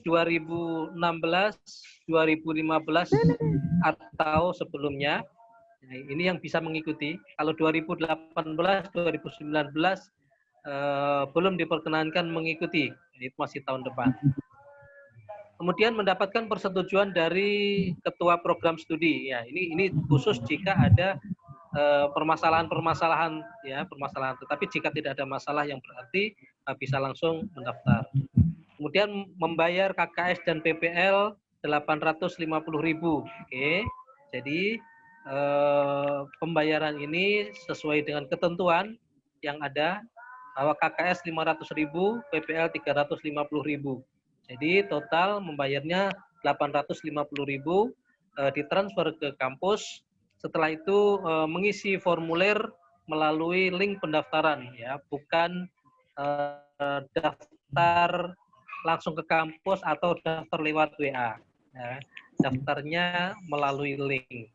S7: 2016, 2015 atau sebelumnya. Nah, ini yang bisa mengikuti. Kalau 2018, 2019 belum diperkenankan mengikuti, itu masih tahun depan. Kemudian mendapatkan persetujuan dari ketua program studi. Ya, ini khusus jika ada permasalahan-permasalahan, ya permasalahan. Tetapi jika tidak ada masalah yang berarti, bisa langsung mendaftar. Kemudian membayar KKS dan PPL 850.000. Oke. Jadi pembayaran ini sesuai dengan ketentuan yang ada, bahwa KKS 500.000, PPL 350.000. Jadi total membayarnya 850.000, ditransfer ke kampus. Setelah itu mengisi formulir melalui link pendaftaran, ya, bukan daftar langsung ke kampus atau daftar lewat WA. Ya. Daftarnya melalui link.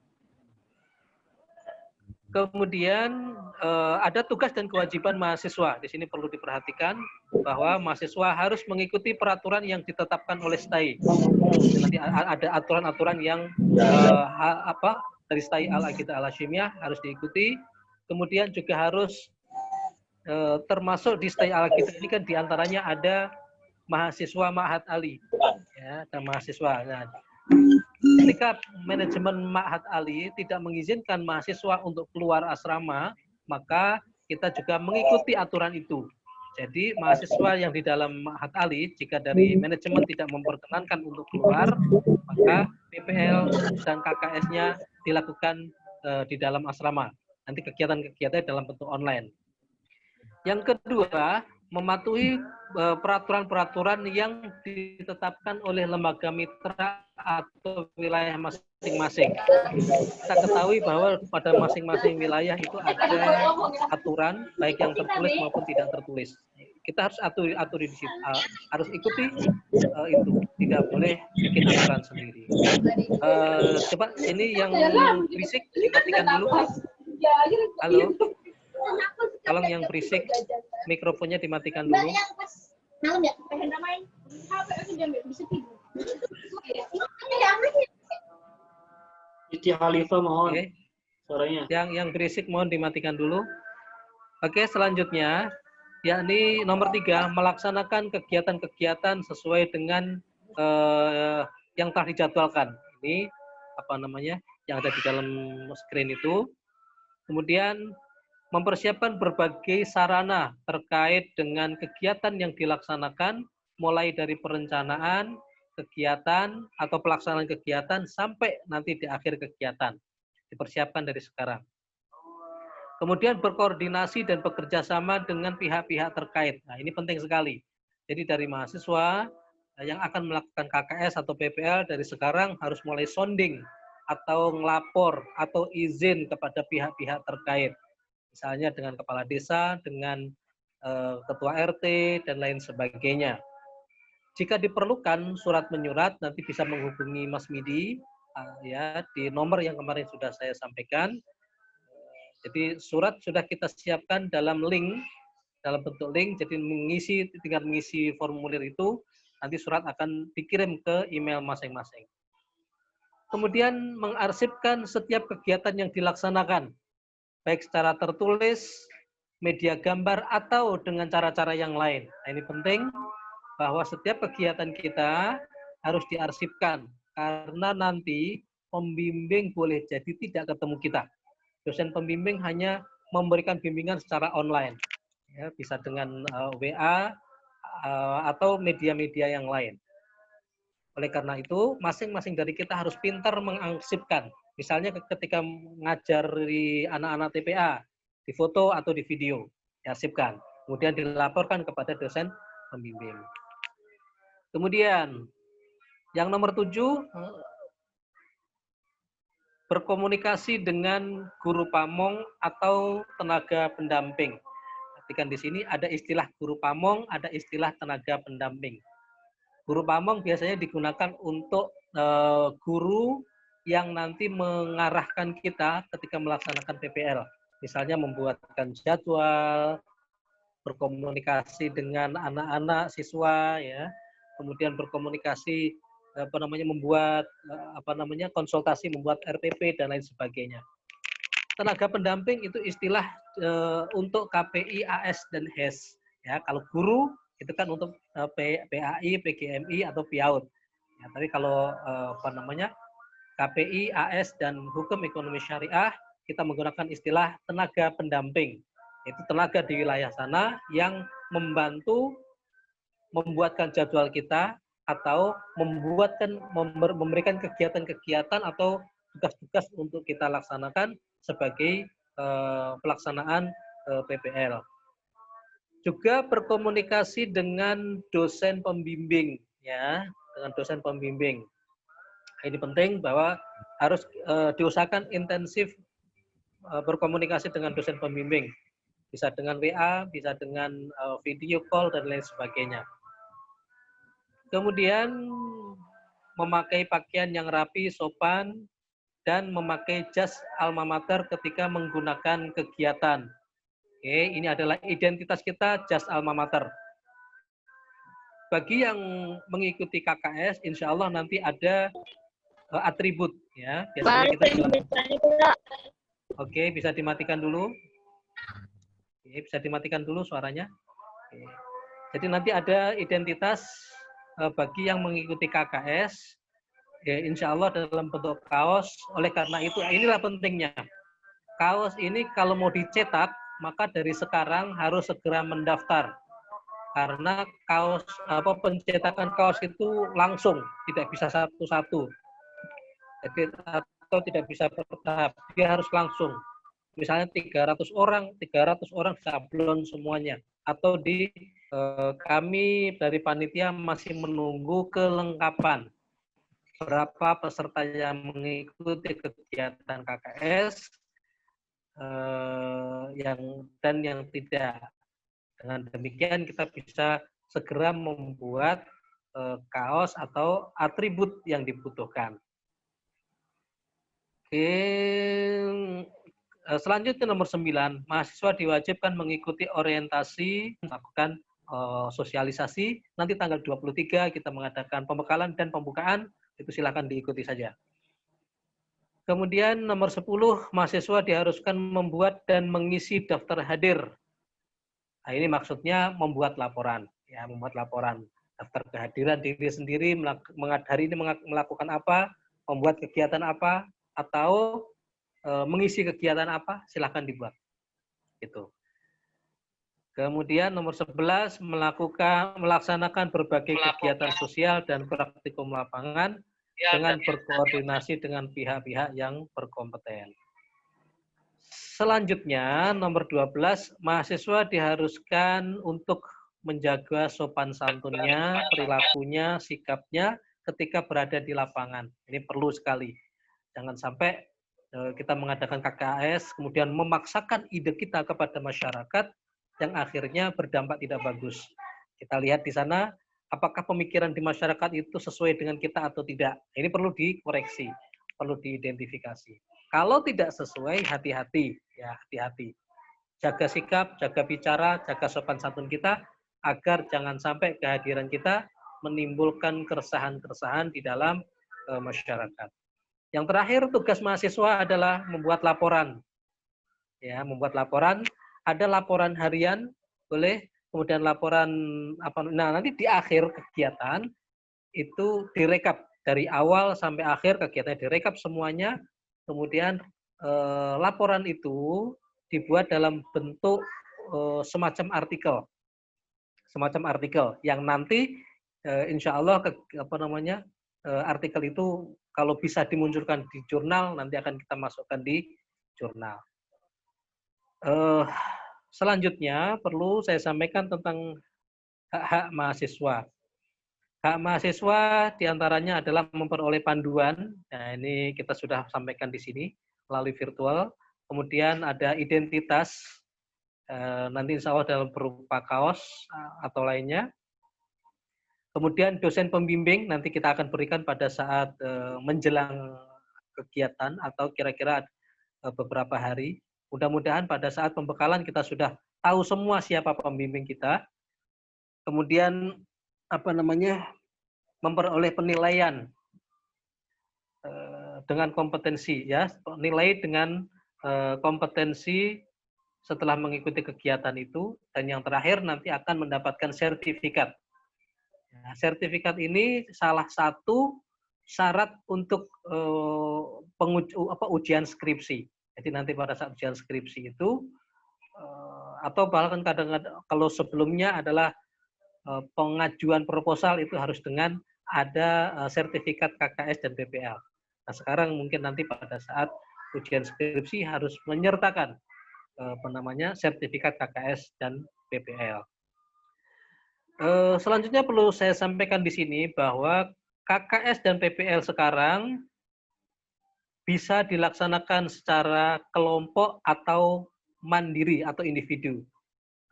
S7: Kemudian ada tugas dan kewajiban mahasiswa. Di sini perlu diperhatikan bahwa mahasiswa harus mengikuti peraturan yang ditetapkan oleh STAI. Nanti ada aturan-aturan yang dari STAI Al-Aqidah Al-Hasyimiyah harus diikuti. Kemudian juga harus termasuk di STAI Al-Aqidah ini kan diantaranya ada mahasiswa Ma'had Ali, ya, dan mahasiswa. Nah, ketika manajemen Ma'had Ali tidak mengizinkan mahasiswa untuk keluar asrama, maka kita juga mengikuti aturan itu. Jadi mahasiswa yang di dalam Ma'had Ali, jika dari manajemen tidak memperkenankan untuk keluar, maka PPL dan KKS-nya dilakukan di dalam asrama. Nanti kegiatan-kegiatan dalam bentuk online. Yang kedua, mematuhi peraturan-peraturan yang ditetapkan oleh lembaga mitra atau wilayah masing-masing. Kita ketahui bahwa pada masing-masing wilayah itu ada aturan, baik yang tertulis maupun tidak tertulis. Kita harus atur di situ, harus ikuti itu, tidak boleh bikin aturan sendiri. Coba ini yang berisik dimatikan dulu. Halo, tolong yang berisik mikrofonnya dimatikan dulu.
S1: Malam ya, pengen main HP aku jam bisa tidur.
S4: Siti Khalifah mohon.
S7: Oke.
S4: Suaranya.
S7: Yang berisik mohon dimatikan dulu. Oke, selanjutnya yakni nomor 3, melaksanakan kegiatan-kegiatan sesuai dengan yang telah dijadwalkan. Ini apa namanya? Yang ada di dalam screen itu. Kemudian mempersiapkan berbagai sarana terkait dengan kegiatan yang dilaksanakan, mulai dari perencanaan, kegiatan, atau pelaksanaan kegiatan, sampai nanti di akhir kegiatan. Dipersiapkan dari sekarang. Kemudian berkoordinasi dan bekerja sama dengan pihak-pihak terkait. Nah, ini penting sekali. Jadi dari mahasiswa yang akan melakukan KKS atau PPL dari sekarang harus mulai sounding atau ngelapor atau izin kepada pihak-pihak terkait. Misalnya dengan kepala desa, dengan ketua RT, dan lain sebagainya. Jika diperlukan surat menyurat, nanti bisa menghubungi Mas Midi ya di nomor yang kemarin sudah saya sampaikan. Jadi surat sudah kita siapkan dalam link, dalam bentuk link. Jadi tinggal mengisi formulir itu, nanti surat akan dikirim ke email masing-masing. Kemudian mengarsipkan setiap kegiatan yang dilaksanakan, baik secara tertulis, media gambar, atau dengan cara-cara yang lain. Nah, ini penting bahwa setiap kegiatan kita harus diarsipkan, karena nanti pembimbing boleh jadi tidak ketemu kita. Dosen pembimbing hanya memberikan bimbingan secara online, ya, bisa dengan WA atau media-media yang lain. Oleh karena itu, masing-masing dari kita harus pintar mengarsipkan. Misalnya ketika ngajari anak-anak TPA, di foto atau di video, diarsipkan. Kemudian dilaporkan kepada dosen pembimbing. Kemudian, yang nomor 7, berkomunikasi dengan guru pamong atau tenaga pendamping. Perhatikan di sini ada istilah guru pamong, ada istilah tenaga pendamping. Guru pamong biasanya digunakan untuk guru yang nanti mengarahkan kita ketika melaksanakan PPL. Misalnya membuatkan jadwal, berkomunikasi dengan anak-anak siswa, ya, kemudian berkomunikasi membuat konsultasi, membuat RTP dan lain sebagainya. Tenaga pendamping itu istilah untuk KPI, AS dan HES. Ya, kalau guru itu kan untuk PAI, PGMI atau PIAUD. Ya, tapi kalau KPI, AS dan Hukum Ekonomi Syariah, kita menggunakan istilah tenaga pendamping. Itu tenaga di wilayah sana yang membantu membuatkan jadwal kita atau memberikan kegiatan-kegiatan atau tugas-tugas untuk kita laksanakan sebagai pelaksanaan PPL. Juga berkomunikasi dengan dosen pembimbing, ya, dengan dosen pembimbing. Ini penting bahwa harus diusahakan intensif berkomunikasi dengan dosen pembimbing. Bisa dengan WA, bisa dengan video call, dan lain sebagainya. Kemudian memakai pakaian yang rapi, sopan, dan memakai jas alma mater ketika menggunakan kegiatan. Oke, ini adalah identitas kita, jas alma mater. Bagi yang mengikuti KKS, insya Allah nanti ada atribut, ya. Biasanya kita Oke, bisa dimatikan dulu. Oke, bisa dimatikan dulu suaranya. Oke. Jadi nanti ada identitas bagi yang mengikuti KKS, ya, insya Allah dalam bentuk kaos. Oleh karena itu, inilah pentingnya. Kaos ini kalau mau dicetak, maka dari sekarang harus segera mendaftar. Karena kaos pencetakan kaos itu langsung, tidak bisa satu-satu. Jadi atau tidak bisa bertahap, dia harus langsung. Misalnya 300 orang sablon semuanya. Atau kami dari panitia masih menunggu kelengkapan berapa peserta yang mengikuti kegiatan KKS dan yang tidak. Dengan demikian kita bisa segera membuat kaos atau atribut yang dibutuhkan. Oke, selanjutnya nomor 9, mahasiswa diwajibkan mengikuti orientasi, melakukan sosialisasi. Nanti tanggal 23 kita mengadakan pembekalan dan pembukaan, itu silakan diikuti saja. Kemudian nomor 10, mahasiswa diharuskan membuat dan mengisi daftar hadir. Nah, ini maksudnya membuat laporan, ya, membuat laporan daftar kehadiran diri sendiri, hari ini melakukan apa, membuat kegiatan apa, atau mengisi kegiatan apa, silakan dibuat. Gitu. Kemudian nomor 11, melaksanakan berbagai kegiatan sosial dan praktikum lapangan dengan berkoordinasi dengan pihak-pihak yang berkompeten. Selanjutnya, nomor 12, mahasiswa diharuskan untuk menjaga sopan santunnya, perilakunya, sikapnya ketika berada di lapangan. Ini perlu sekali. Jangan sampai kita mengadakan KKS, kemudian memaksakan ide kita kepada masyarakat yang akhirnya berdampak tidak bagus. Kita lihat di sana, apakah pemikiran di masyarakat itu sesuai dengan kita atau tidak. Ini perlu dikoreksi, perlu diidentifikasi. Kalau tidak sesuai, hati-hati, ya, hati-hati. Jaga sikap, jaga bicara, jaga sopan santun kita, agar jangan sampai kehadiran kita menimbulkan keresahan-keresahan di dalam masyarakat. Yang terakhir, tugas mahasiswa adalah membuat laporan. Ya, membuat laporan. Ada laporan harian, boleh. Kemudian laporan nah nanti di akhir kegiatan itu direkap dari awal sampai akhir kegiatan, direkap semuanya. Kemudian laporan itu dibuat dalam bentuk semacam artikel yang nanti insya Allah artikel itu kalau bisa dimunculkan di jurnal, nanti akan kita masukkan di jurnal. Selanjutnya perlu saya sampaikan tentang hak-hak mahasiswa. Hak mahasiswa diantaranya adalah memperoleh panduan. Nah, ini kita sudah sampaikan di sini melalui virtual. Kemudian ada identitas, nanti insya Allah dalam berupa kaos atau lainnya. Kemudian dosen pembimbing nanti kita akan berikan pada saat menjelang kegiatan atau kira-kira beberapa hari. Mudah-mudahan pada saat pembekalan kita sudah tahu semua siapa pembimbing kita. Kemudian memperoleh penilaian dengan kompetensi, ya, nilai dengan kompetensi setelah mengikuti kegiatan itu, dan yang terakhir nanti akan mendapatkan sertifikat. Nah, sertifikat ini salah satu syarat untuk ujian skripsi. Jadi nanti pada saat ujian skripsi itu atau bahkan kadang-kadang kalau sebelumnya adalah pengajuan proposal itu harus dengan ada sertifikat KKS dan PPL. Nah, sekarang mungkin nanti pada saat ujian skripsi harus menyertakan sertifikat KKS dan PPL. Selanjutnya perlu saya sampaikan di sini bahwa KKS dan PPL sekarang bisa dilaksanakan secara kelompok atau mandiri atau individu.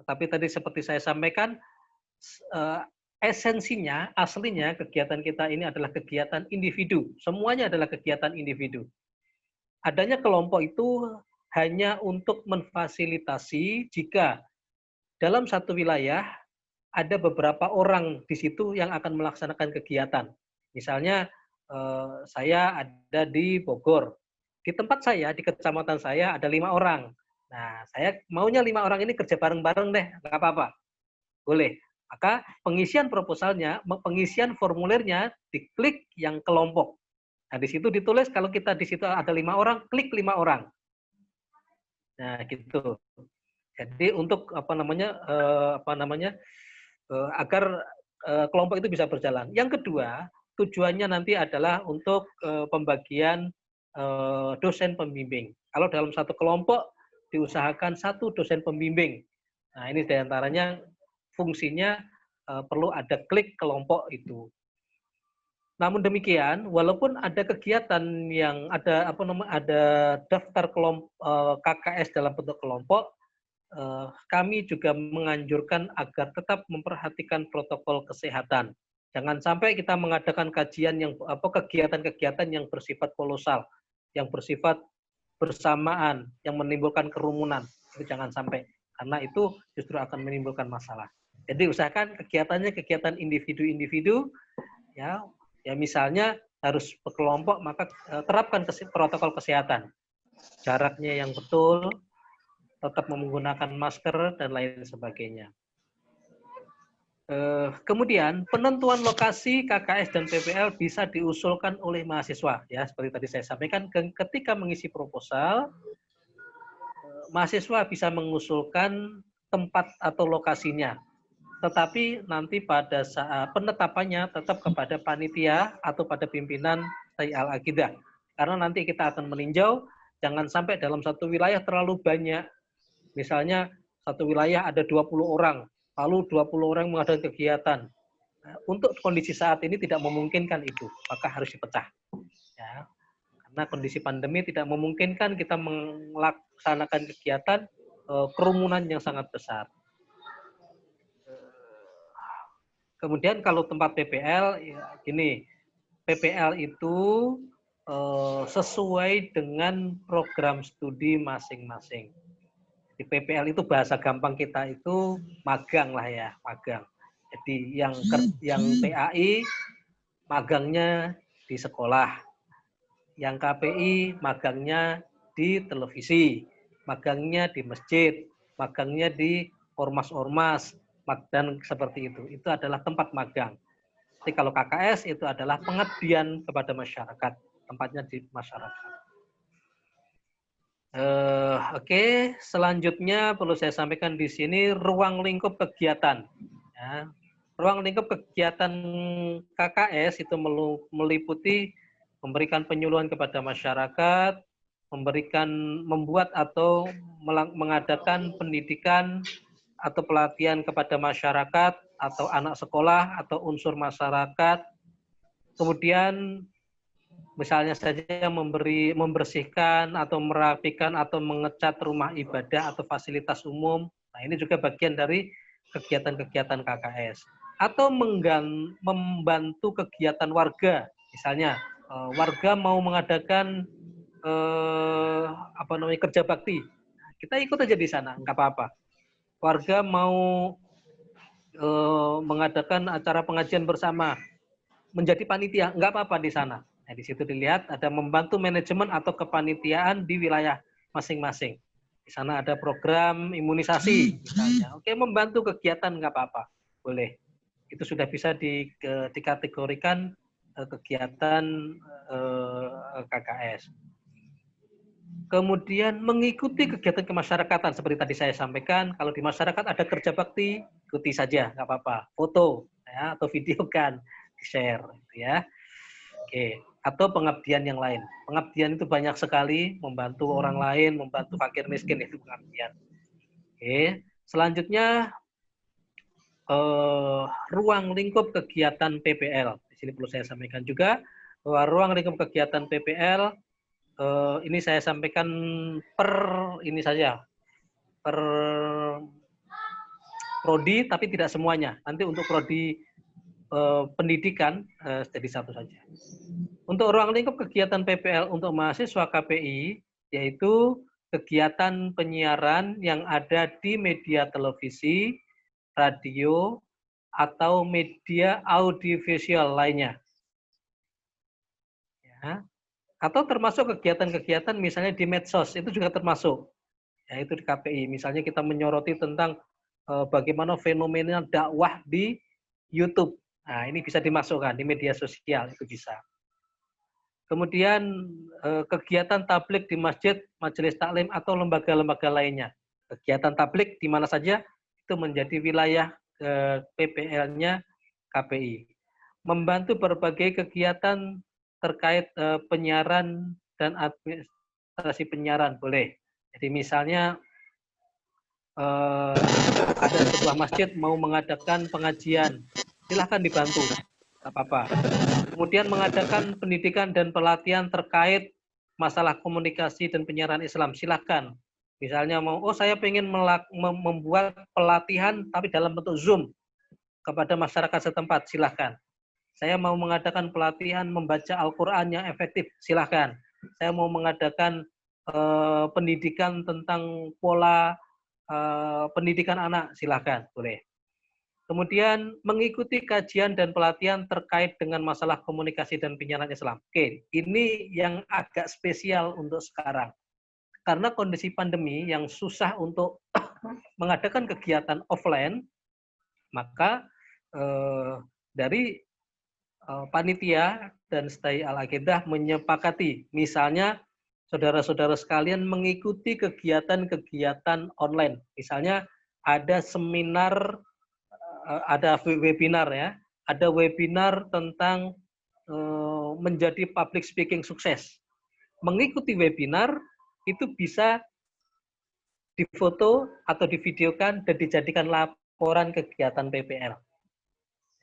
S7: Tapi tadi seperti saya sampaikan, esensinya, aslinya kegiatan kita ini adalah kegiatan individu. Semuanya adalah kegiatan individu. Adanya kelompok itu hanya untuk memfasilitasi jika dalam satu wilayah ada beberapa orang di situ yang akan melaksanakan kegiatan. Misalnya saya ada di Bogor. Di tempat saya, di kecamatan saya ada 5 orang. Nah, saya maunya 5 orang ini kerja bareng-bareng deh, nggak apa-apa. Boleh. Maka pengisian proposalnya, pengisian formulirnya diklik yang kelompok. Nah, di situ ditulis kalau kita di situ ada 5 orang, klik 5 orang. Nah, gitu. Jadi untuk agar kelompok itu bisa berjalan. Yang kedua, tujuannya nanti adalah untuk pembagian dosen pembimbing. Kalau dalam satu kelompok diusahakan 1 dosen pembimbing. Nah, ini diantaranya fungsinya perlu ada klik kelompok itu. Namun demikian, walaupun ada kegiatan yang ada daftar kelompok KKS dalam bentuk kelompok, kami juga menganjurkan agar tetap memperhatikan protokol kesehatan. Jangan sampai kita mengadakan kegiatan-kegiatan yang bersifat kolosal, yang bersifat bersamaan, yang menimbulkan kerumunan. Itu jangan sampai, karena itu justru akan menimbulkan masalah. Jadi usahakan kegiatannya kegiatan individu-individu, ya misalnya harus berkelompok, maka terapkan protokol kesehatan. Jaraknya yang betul, tetap menggunakan masker, dan lain sebagainya. Kemudian penentuan lokasi KKS dan PPL bisa diusulkan oleh mahasiswa, ya seperti tadi saya sampaikan. Ketika mengisi proposal, mahasiswa bisa mengusulkan tempat atau lokasinya, tetapi nanti pada saat penetapannya tetap kepada panitia atau pada pimpinan Al-Aqidah, karena nanti kita akan meninjau jangan sampai dalam satu wilayah terlalu banyak. Misalnya satu wilayah ada 20 orang, lalu 20 orang mengadakan kegiatan. Nah, untuk kondisi saat ini tidak memungkinkan itu, maka harus dipecah. Ya, karena kondisi pandemi tidak memungkinkan kita melaksanakan kegiatan kerumunan yang sangat besar. Kemudian kalau tempat PPL, ya gini, PPL itu sesuai dengan program studi masing-masing. Di PPL itu bahasa gampang kita itu magang lah ya, magang. Jadi yang PAI magangnya di sekolah, yang KPI magangnya di televisi, magangnya di masjid, magangnya di ormas-ormas, dan seperti itu. Itu adalah tempat magang. Jadi kalau KKS itu adalah pengabdian kepada masyarakat, tempatnya di masyarakat. Oke, selanjutnya perlu saya sampaikan di sini ruang lingkup kegiatan. Ya. Ruang lingkup kegiatan KKS itu meliputi memberikan penyuluhan kepada masyarakat, membuat atau mengadakan pendidikan atau pelatihan kepada masyarakat atau anak sekolah atau unsur masyarakat. Kemudian misalnya saja membersihkan atau merapikan atau mengecat rumah ibadah atau fasilitas umum. Nah, ini juga bagian dari kegiatan-kegiatan KKS. Atau membantu kegiatan warga. Misalnya warga mau mengadakan kerja bakti. Kita ikut aja di sana, nggak apa-apa. Warga mau mengadakan acara pengajian bersama, menjadi panitia, nggak apa-apa di sana. Nah, di situ dilihat ada membantu manajemen atau kepanitiaan di wilayah masing-masing. Di sana ada program imunisasi, misalnya. Oke, membantu kegiatan nggak apa-apa, boleh. Itu sudah bisa dikategorikan kegiatan KKS. Kemudian mengikuti kegiatan kemasyarakatan seperti tadi saya sampaikan. Kalau di masyarakat ada kerja bakti, ikuti saja, nggak apa-apa. Foto ya, atau videokan, di-share, ya. Oke. atau pengabdian yang lain. Pengabdian itu banyak sekali, membantu orang lain, membantu fakir miskin, itu pengabdian. Oke. Selanjutnya ruang lingkup kegiatan PPL. Di sini perlu saya sampaikan juga bahwa ruang lingkup kegiatan PPL ini saya sampaikan per ini saja, per prodi, tapi tidak semuanya. Nanti untuk prodi pendidikan jadi satu saja. Untuk ruang lingkup kegiatan PPL untuk mahasiswa KPI, yaitu kegiatan penyiaran yang ada di media televisi, radio, atau media audiovisual lainnya. Ya. Atau termasuk kegiatan-kegiatan misalnya di medsos, itu juga termasuk. Yaitu di KPI. Misalnya kita menyoroti tentang bagaimana fenomena dakwah di YouTube. Nah, ini bisa dimasukkan di media sosial, itu bisa. Kemudian kegiatan tablik di masjid, majelis taklim, atau lembaga-lembaga lainnya. Kegiatan tablik di mana saja, itu menjadi wilayah PPL-nya KPI. Membantu berbagai kegiatan terkait penyiaran dan administrasi penyiaran, boleh. Jadi misalnya ada sebuah masjid mau mengadakan pengajian, silahkan dibantu, tak apa-apa. Kemudian mengadakan pendidikan dan pelatihan terkait masalah komunikasi dan penyiaran Islam, silahkan. Misalnya mau, saya pengen membuat pelatihan tapi dalam bentuk Zoom kepada masyarakat setempat, silahkan. Saya mau mengadakan pelatihan membaca Al-Quran yang efektif, silahkan. Saya mau mengadakan pendidikan tentang pola pendidikan anak, silahkan, boleh. Kemudian mengikuti kajian dan pelatihan terkait dengan masalah komunikasi dan penyiaran Islam. Oke, ini yang agak spesial untuk sekarang. Karena kondisi pandemi yang susah untuk mengadakan kegiatan offline, maka dari panitia dan Stay Al-Aqidah menyepakati, misalnya saudara-saudara sekalian mengikuti kegiatan-kegiatan online. Misalnya ada seminar, ada webinar ya, ada webinar tentang menjadi public speaking sukses. Mengikuti webinar itu bisa difoto atau divideokan dan dijadikan laporan kegiatan PPL.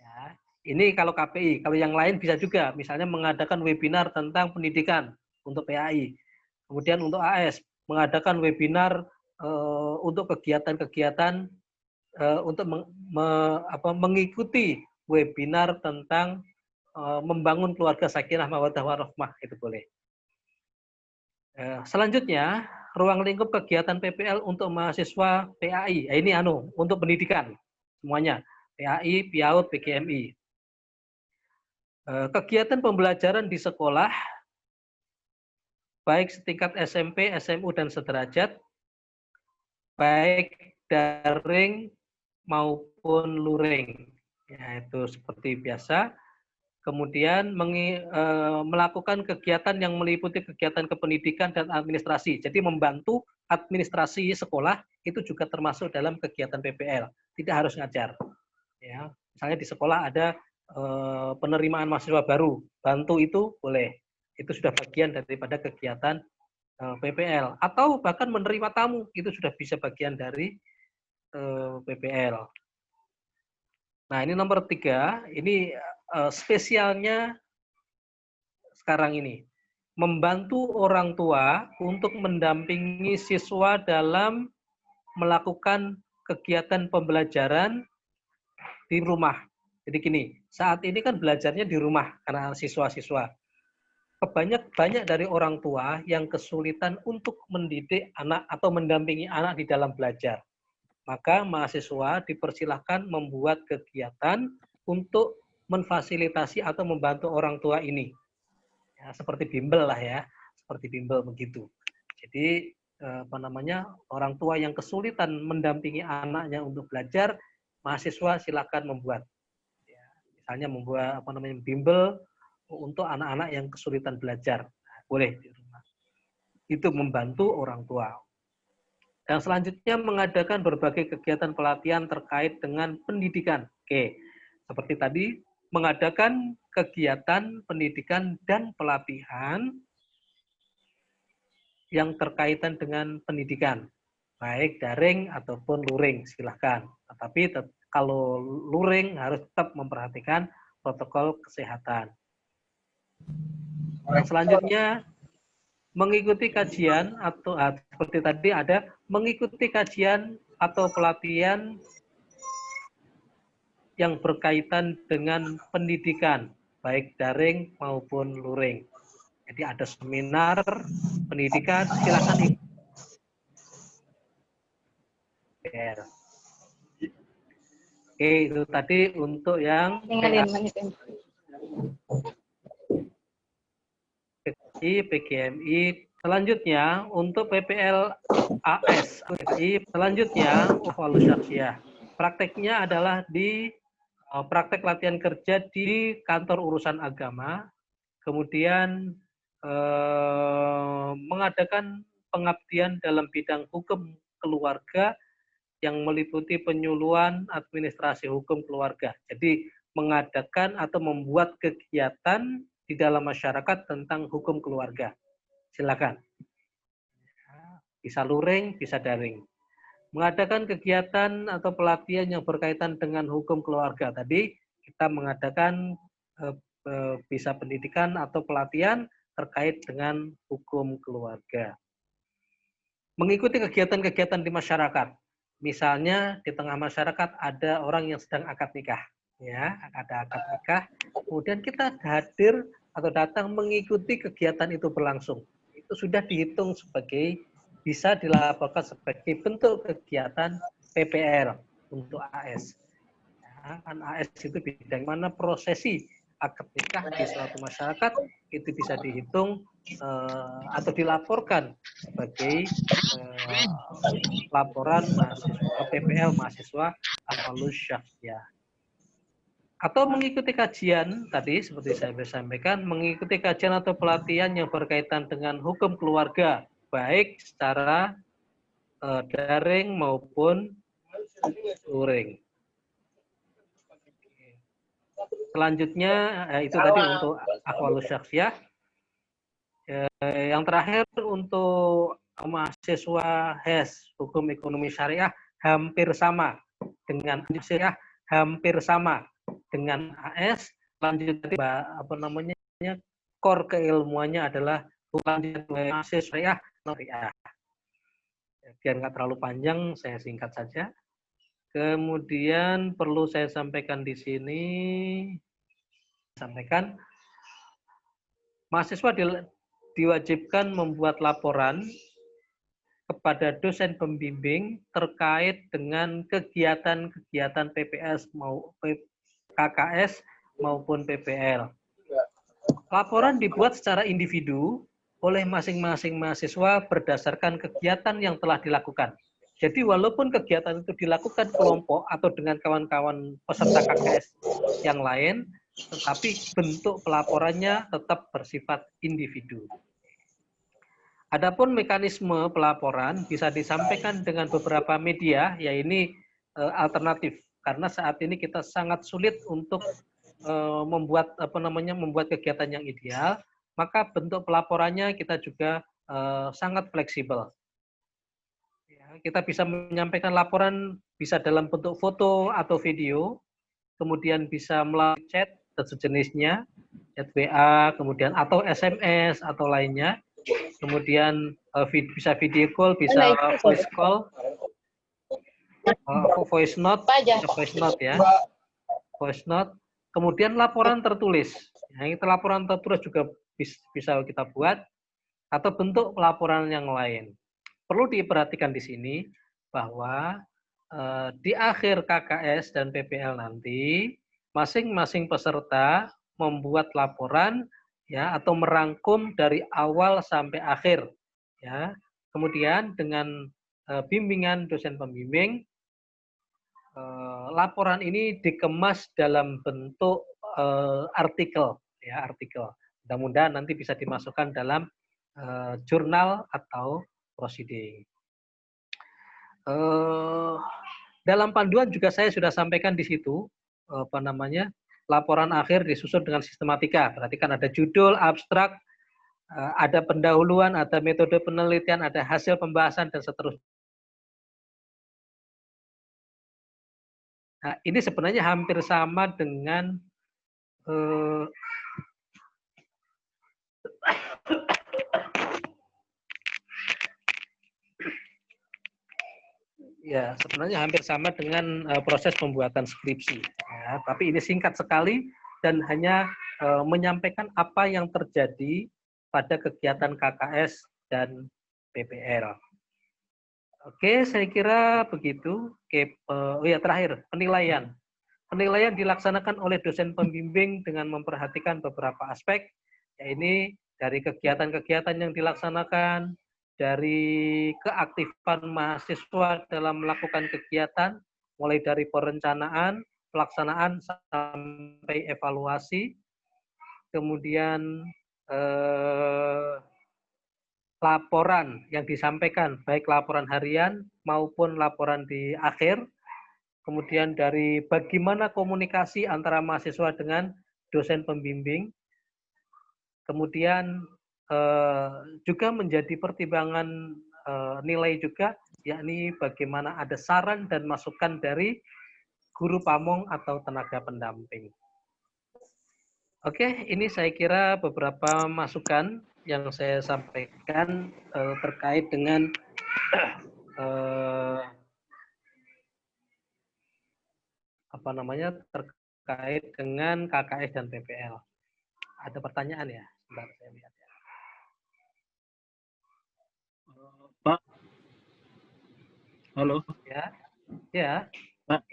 S7: Ya, ini kalau KPI, kalau yang lain bisa juga, misalnya mengadakan webinar tentang pendidikan untuk PAI. Kemudian untuk AS, mengadakan webinar untuk kegiatan-kegiatan untuk mengikuti webinar tentang membangun keluarga sakinah mawaddah warahmah, itu boleh. Selanjutnya, ruang lingkup kegiatan PPL untuk mahasiswa PAI. Ini untuk pendidikan semuanya, PAI, PIAUD, PGMI. Kegiatan pembelajaran di sekolah, baik setingkat SMP, SMU, dan sederajat, baik daring maupun luring. Ya, itu seperti biasa. Kemudian melakukan kegiatan yang meliputi kegiatan kependidikan dan administrasi. Jadi membantu administrasi sekolah itu juga termasuk dalam kegiatan PPL. Tidak harus ngajar. Ya, misalnya di sekolah ada penerimaan mahasiswa baru, bantu itu boleh. Itu sudah bagian daripada kegiatan PPL. Atau bahkan menerima tamu, itu sudah bisa bagian dari PPL. Nah, ini nomor 3, ini spesialnya sekarang ini. Membantu orang tua untuk mendampingi siswa dalam melakukan kegiatan pembelajaran di rumah. Jadi gini, saat ini kan belajarnya di rumah karena siswa-siswa. Banyak dari orang tua yang kesulitan untuk mendidik anak atau mendampingi anak di dalam belajar. Maka mahasiswa dipersilahkan membuat kegiatan untuk memfasilitasi atau membantu orang tua ini. Ya, seperti bimbel lah ya, seperti bimbel begitu. Jadi orang tua yang kesulitan mendampingi anaknya untuk belajar, mahasiswa silakan membuat. Ya, misalnya membuat bimbel untuk anak-anak yang kesulitan belajar. Nah, boleh di rumah. Itu membantu orang tua. Dan selanjutnya mengadakan berbagai kegiatan pelatihan terkait dengan pendidikan. Oke, seperti tadi mengadakan kegiatan pendidikan dan pelatihan yang terkaitan dengan pendidikan, baik daring ataupun luring, silahkan. Tetapi kalau luring harus tetap memperhatikan protokol kesehatan. Yang selanjutnya, mengikuti kajian atau seperti tadi ada mengikuti kajian atau pelatihan yang berkaitan dengan pendidikan, baik daring maupun luring. Jadi ada seminar pendidikan, silakan ikut. Oke, itu tadi untuk yang PGMI. Selanjutnya untuk PPLAS, selanjutnya evaluasi syakhsiyah. Prakteknya adalah di praktek latihan kerja di kantor urusan agama, kemudian mengadakan pengabdian dalam bidang hukum keluarga yang meliputi penyuluhan administrasi hukum keluarga. Jadi mengadakan atau membuat kegiatan di dalam masyarakat tentang hukum keluarga. Silakan. Bisa luring, bisa daring. Mengadakan kegiatan atau pelatihan yang berkaitan dengan hukum keluarga. Tadi kita mengadakan bisa pendidikan atau pelatihan terkait dengan hukum keluarga. Mengikuti kegiatan-kegiatan di masyarakat. Misalnya di tengah masyarakat ada orang yang sedang akad nikah, ya, ada akad nikah. Kemudian kita hadir atau datang mengikuti kegiatan itu berlangsung. Itu sudah dihitung sebagai bisa dilaporkan sebagai bentuk kegiatan PPL untuk AS. Ya, kan AS itu bidang mana prosesi akad nikah di suatu masyarakat itu bisa dihitung atau dilaporkan sebagai laporan mahasiswa PPL mahasiswa evaluasi syakhsiyah. Atau mengikuti kajian tadi seperti saya sampaikan, mengikuti kajian atau pelatihan yang berkaitan dengan hukum keluarga baik secara daring maupun luring. Selanjutnya itu tadi untuk evaluasi syakhsiyah. Yang terakhir untuk mahasiswa HES hukum ekonomi syariah hampir sama dengan syariah hampir sama dengan AS. Lanjutnya apa namanya core keilmuannya adalah mahasiswa syariah syariah. Biar nggak terlalu panjang, saya singkat saja. Kemudian perlu saya sampaikan di sini, mahasiswa diwajibkan membuat laporan kepada dosen pembimbing terkait dengan kegiatan-kegiatan PPS KKS maupun PPL. Laporan dibuat secara individu oleh masing-masing mahasiswa berdasarkan kegiatan yang telah dilakukan. Jadi walaupun kegiatan itu dilakukan kelompok atau dengan kawan-kawan peserta KKS yang lain, tetapi bentuk pelaporannya tetap bersifat individu. Adapun mekanisme pelaporan bisa disampaikan dengan beberapa media, ya ini alternatif karena saat ini kita sangat sulit untuk membuat kegiatan yang ideal, maka bentuk pelaporannya kita juga sangat fleksibel. Ya, kita bisa menyampaikan laporan bisa dalam bentuk foto atau video, kemudian bisa melalui chat dan sejenisnya, chat WA, kemudian atau SMS atau lainnya. Kemudian bisa video call, bisa voice call, voice note ya, voice note. Kemudian laporan tertulis. Nah, itu laporan tertulis juga bisa kita buat atau bentuk laporan yang lain. Perlu diperhatikan di sini bahwa di akhir KKS dan PPL nanti masing-masing peserta membuat laporan ya atau merangkum dari awal sampai akhir ya. Kemudian dengan bimbingan dosen pembimbing laporan ini dikemas dalam bentuk artikel ya, artikel. Mudah-mudahan nanti bisa dimasukkan dalam jurnal atau proceeding. Dalam panduan juga saya sudah sampaikan di situ laporan akhir disusun dengan sistematika. Berarti kan ada judul, abstrak, ada pendahuluan, ada metode penelitian, ada hasil pembahasan, dan seterusnya. Nah, ini sebenarnya hampir sama dengan ya, sebenarnya hampir sama dengan proses pembuatan skripsi. Ya, tapi ini singkat sekali dan hanya menyampaikan apa yang terjadi pada kegiatan KKS dan PPL. Oke, saya kira begitu. Oke, oh ya, terakhir, penilaian. Penilaian dilaksanakan oleh dosen pembimbing dengan memperhatikan beberapa aspek, yaitu dari kegiatan-kegiatan yang dilaksanakan, dari keaktifan mahasiswa dalam melakukan kegiatan, mulai dari perencanaan, pelaksanaan, sampai evaluasi, kemudian laporan yang disampaikan, baik laporan harian maupun laporan di akhir, kemudian dari bagaimana komunikasi antara mahasiswa dengan dosen pembimbing, kemudian juga menjadi pertimbangan nilai juga, yakni bagaimana ada saran dan masukan dari guru pamong atau tenaga pendamping. Oke, ini saya kira beberapa masukan yang saya sampaikan terkait dengan terkait dengan KKS dan PPL. Ada pertanyaan ya? Sebentar saya lihat ya.
S4: Pak, halo.
S7: Ya, ya.
S4: Pak,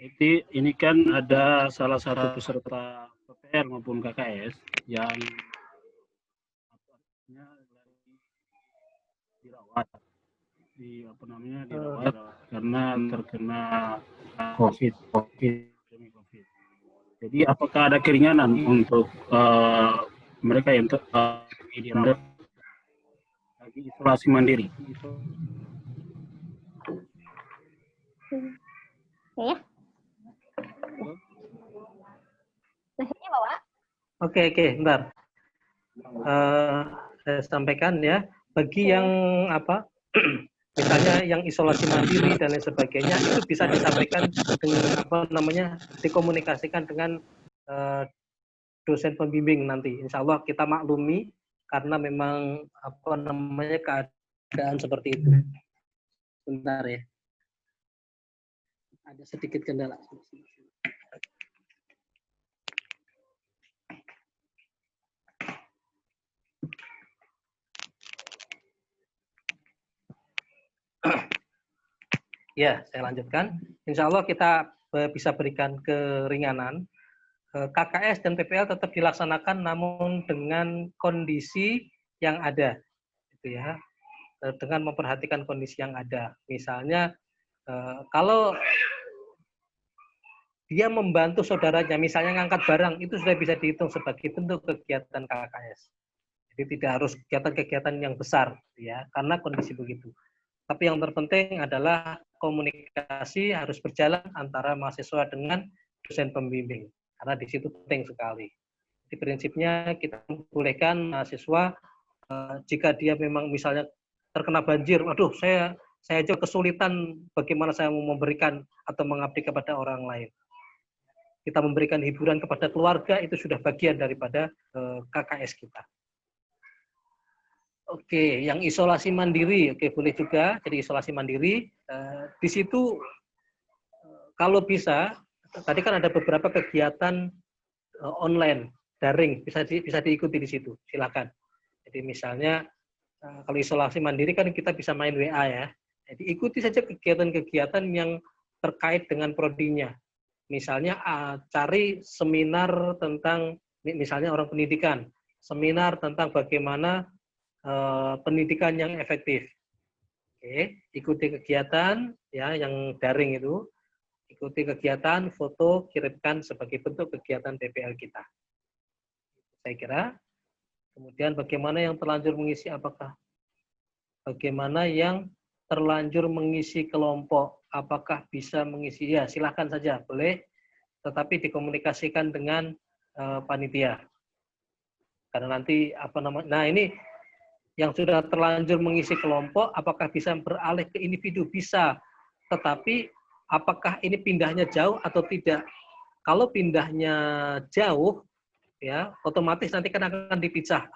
S4: ini kan ada salah satu peserta PPL maupun KKS yang dirawat dirawat karena terkena COVID. Jadi apakah ada keringanan untuk mereka yang dirawat lagi isolasi mandiri?
S1: Ya. Nasinya bawa.
S7: Oke, bentar. Saya sampaikan ya, bagi yang misalnya yang isolasi mandiri dan lain sebagainya, itu bisa disampaikan dengan dikomunikasikan dengan dosen pembimbing nanti. Insya Allah kita maklumi karena memang keadaan seperti itu. Bentar ya. Ada sedikit kendala. Ya, saya lanjutkan. Insya Allah kita bisa berikan keringanan. KKS dan PPL tetap dilaksanakan, namun dengan kondisi yang ada, gitu ya. Dengan memperhatikan kondisi yang ada. Misalnya, kalau dia membantu saudaranya, misalnya ngangkat barang, itu sudah bisa dihitung sebagai bentuk kegiatan KKS. Jadi tidak harus kegiatan-kegiatan yang besar, ya, karena kondisi begitu. Tapi yang terpenting adalah komunikasi harus berjalan antara mahasiswa dengan dosen pembimbing, karena di situ penting sekali. Di prinsipnya kita membolehkan mahasiswa jika dia memang misalnya terkena banjir, aduh saya aja kesulitan bagaimana saya mau memberikan atau mengabdi kepada orang lain. Kita memberikan hiburan kepada keluarga, itu sudah bagian daripada KKS kita. Oke, yang isolasi mandiri, oke boleh juga. Jadi isolasi mandiri, di situ kalau bisa, tadi kan ada beberapa kegiatan online, daring, bisa diikuti di situ, silakan. Jadi misalnya kalau isolasi mandiri kan kita bisa main WA ya. Jadi ikuti saja kegiatan-kegiatan yang terkait dengan prodinya. Misalnya cari seminar tentang, misalnya orang pendidikan, seminar tentang bagaimana pendidikan yang efektif. Oke, ikuti kegiatan ya yang daring itu, ikuti kegiatan, foto, kirimkan sebagai bentuk kegiatan PPL kita. Saya kira. Kemudian bagaimana yang terlanjur mengisi apakah? Bagaimana yang terlanjur mengisi kelompok, apakah bisa mengisi? Ya, silahkan saja, boleh. Tetapi dikomunikasikan dengan panitia. Karena nanti nah ini yang sudah terlanjur mengisi kelompok, apakah bisa beralih ke individu? Bisa. Tetapi apakah ini pindahnya jauh atau tidak? Kalau pindahnya jauh, ya otomatis nanti kan akan dipecah.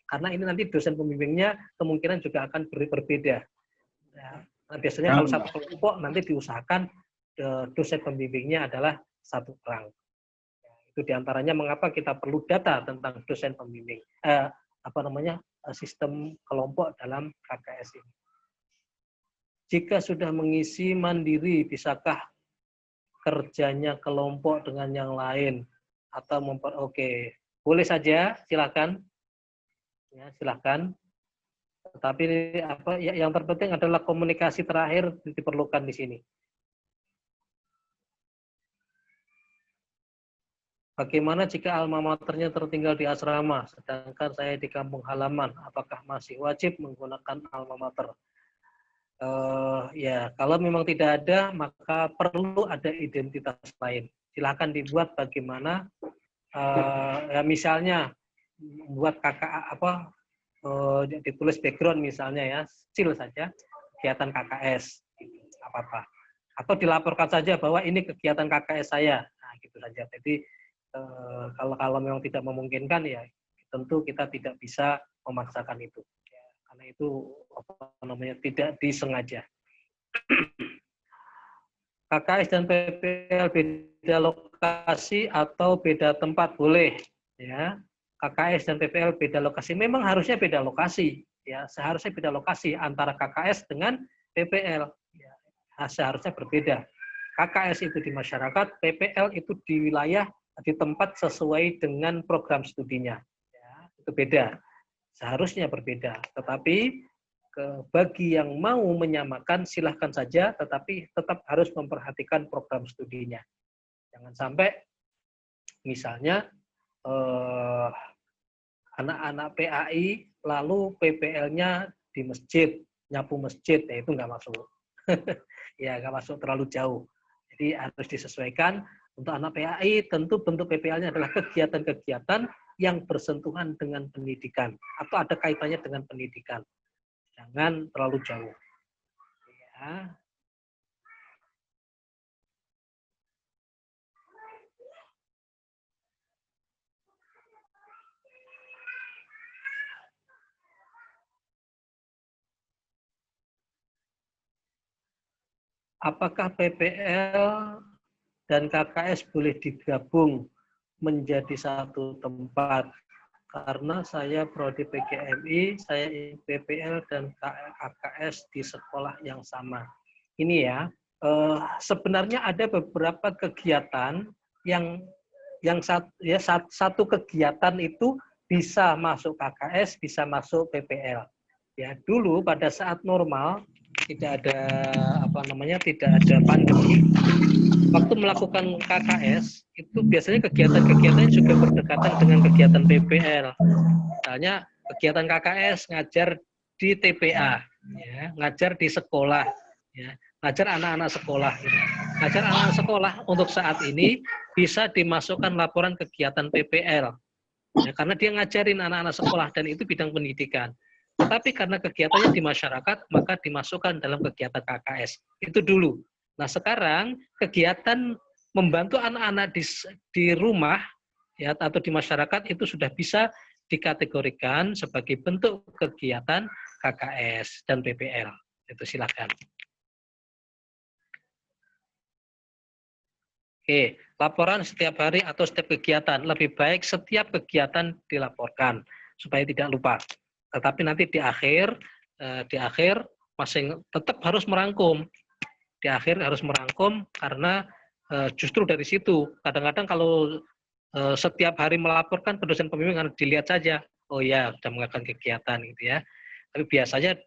S7: Karena ini nanti dosen pembimbingnya kemungkinan juga akan berbeda. Ya. Nah, biasanya kalau satu kelompok nanti diusahakan dosen pembimbingnya adalah satu orang. Itu diantaranya mengapa kita perlu data tentang dosen pembimbing, sistem kelompok dalam KKS ini. Jika sudah mengisi mandiri, bisakah kerjanya kelompok dengan yang lain atau oke, boleh saja, silakan. Ya, silakan. Tetapi yang terpenting adalah komunikasi terakhir diperlukan di sini. Bagaimana jika alma maternya tertinggal di asrama, sedangkan saya di kampung halaman? Apakah masih wajib menggunakan alma mater? Ya, kalau memang tidak ada, maka perlu ada identitas lain. Silakan dibuat bagaimana, ya misalnya buat ditulis background misalnya ya, kecil saja, kegiatan KKS, apa-apa. Atau dilaporkan saja bahwa ini kegiatan KKS saya, nah gitu saja. Jadi kalau memang tidak memungkinkan ya tentu kita tidak bisa memaksakan itu, ya, karena itu tidak disengaja. KKS dan PPL beda lokasi atau beda tempat boleh, ya. KKS dan PPL beda lokasi, memang harusnya beda lokasi, ya, seharusnya beda lokasi antara KKS dengan PPL, ya, seharusnya berbeda. KKS itu di masyarakat, PPL itu di wilayah, di tempat sesuai dengan program studinya, ya, itu beda, seharusnya berbeda. Tetapi bagi yang mau menyamakan silahkan saja, tetapi tetap harus memperhatikan program studinya. Jangan sampai misalnya anak-anak PAI lalu PPL-nya di masjid, nyapu masjid, ya itu nggak masuk. Ya nggak masuk, terlalu jauh. Jadi harus disesuaikan. Untuk anak PAI tentu bentuk PPL-nya adalah kegiatan-kegiatan yang bersentuhan dengan pendidikan atau ada kaitannya dengan pendidikan. Jangan terlalu jauh. Ya. Apakah PPL dan KKS boleh digabung menjadi satu tempat? Karena saya prodi PGMI, saya PPL dan KKS di sekolah yang sama. Ini ya, sebenarnya ada beberapa kegiatan yang satu kegiatan itu bisa masuk KKS, bisa masuk PPL. Ya, dulu pada saat normal tidak ada pandemi. Waktu melakukan KKS itu biasanya kegiatan-kegiatannya juga berdekatan dengan kegiatan PPL. Misalnya kegiatan KKS ngajar di TPA, ya, ngajar di sekolah, ya, ngajar anak-anak sekolah. Ngajar anak-anak sekolah untuk saat ini bisa dimasukkan laporan kegiatan PPL, ya, karena dia ngajarin anak-anak sekolah dan itu bidang pendidikan. Tetapi karena kegiatannya di masyarakat, maka dimasukkan dalam kegiatan KKS. Itu dulu. Nah sekarang kegiatan membantu anak-anak di rumah, ya, atau di masyarakat itu sudah bisa dikategorikan sebagai bentuk kegiatan KKS dan PPL. Itu silakan. Oke, laporan setiap hari atau setiap kegiatan. Lebih baik setiap kegiatan dilaporkan supaya tidak lupa. Tetapi nanti di akhir masing tetap harus merangkum. Di akhir harus merangkum karena justru dari situ kadang-kadang kalau setiap hari melaporkan ke dosen pembimbing harus dilihat saja, oh ya sudah melakukan kegiatan gitu ya. Tapi biasanya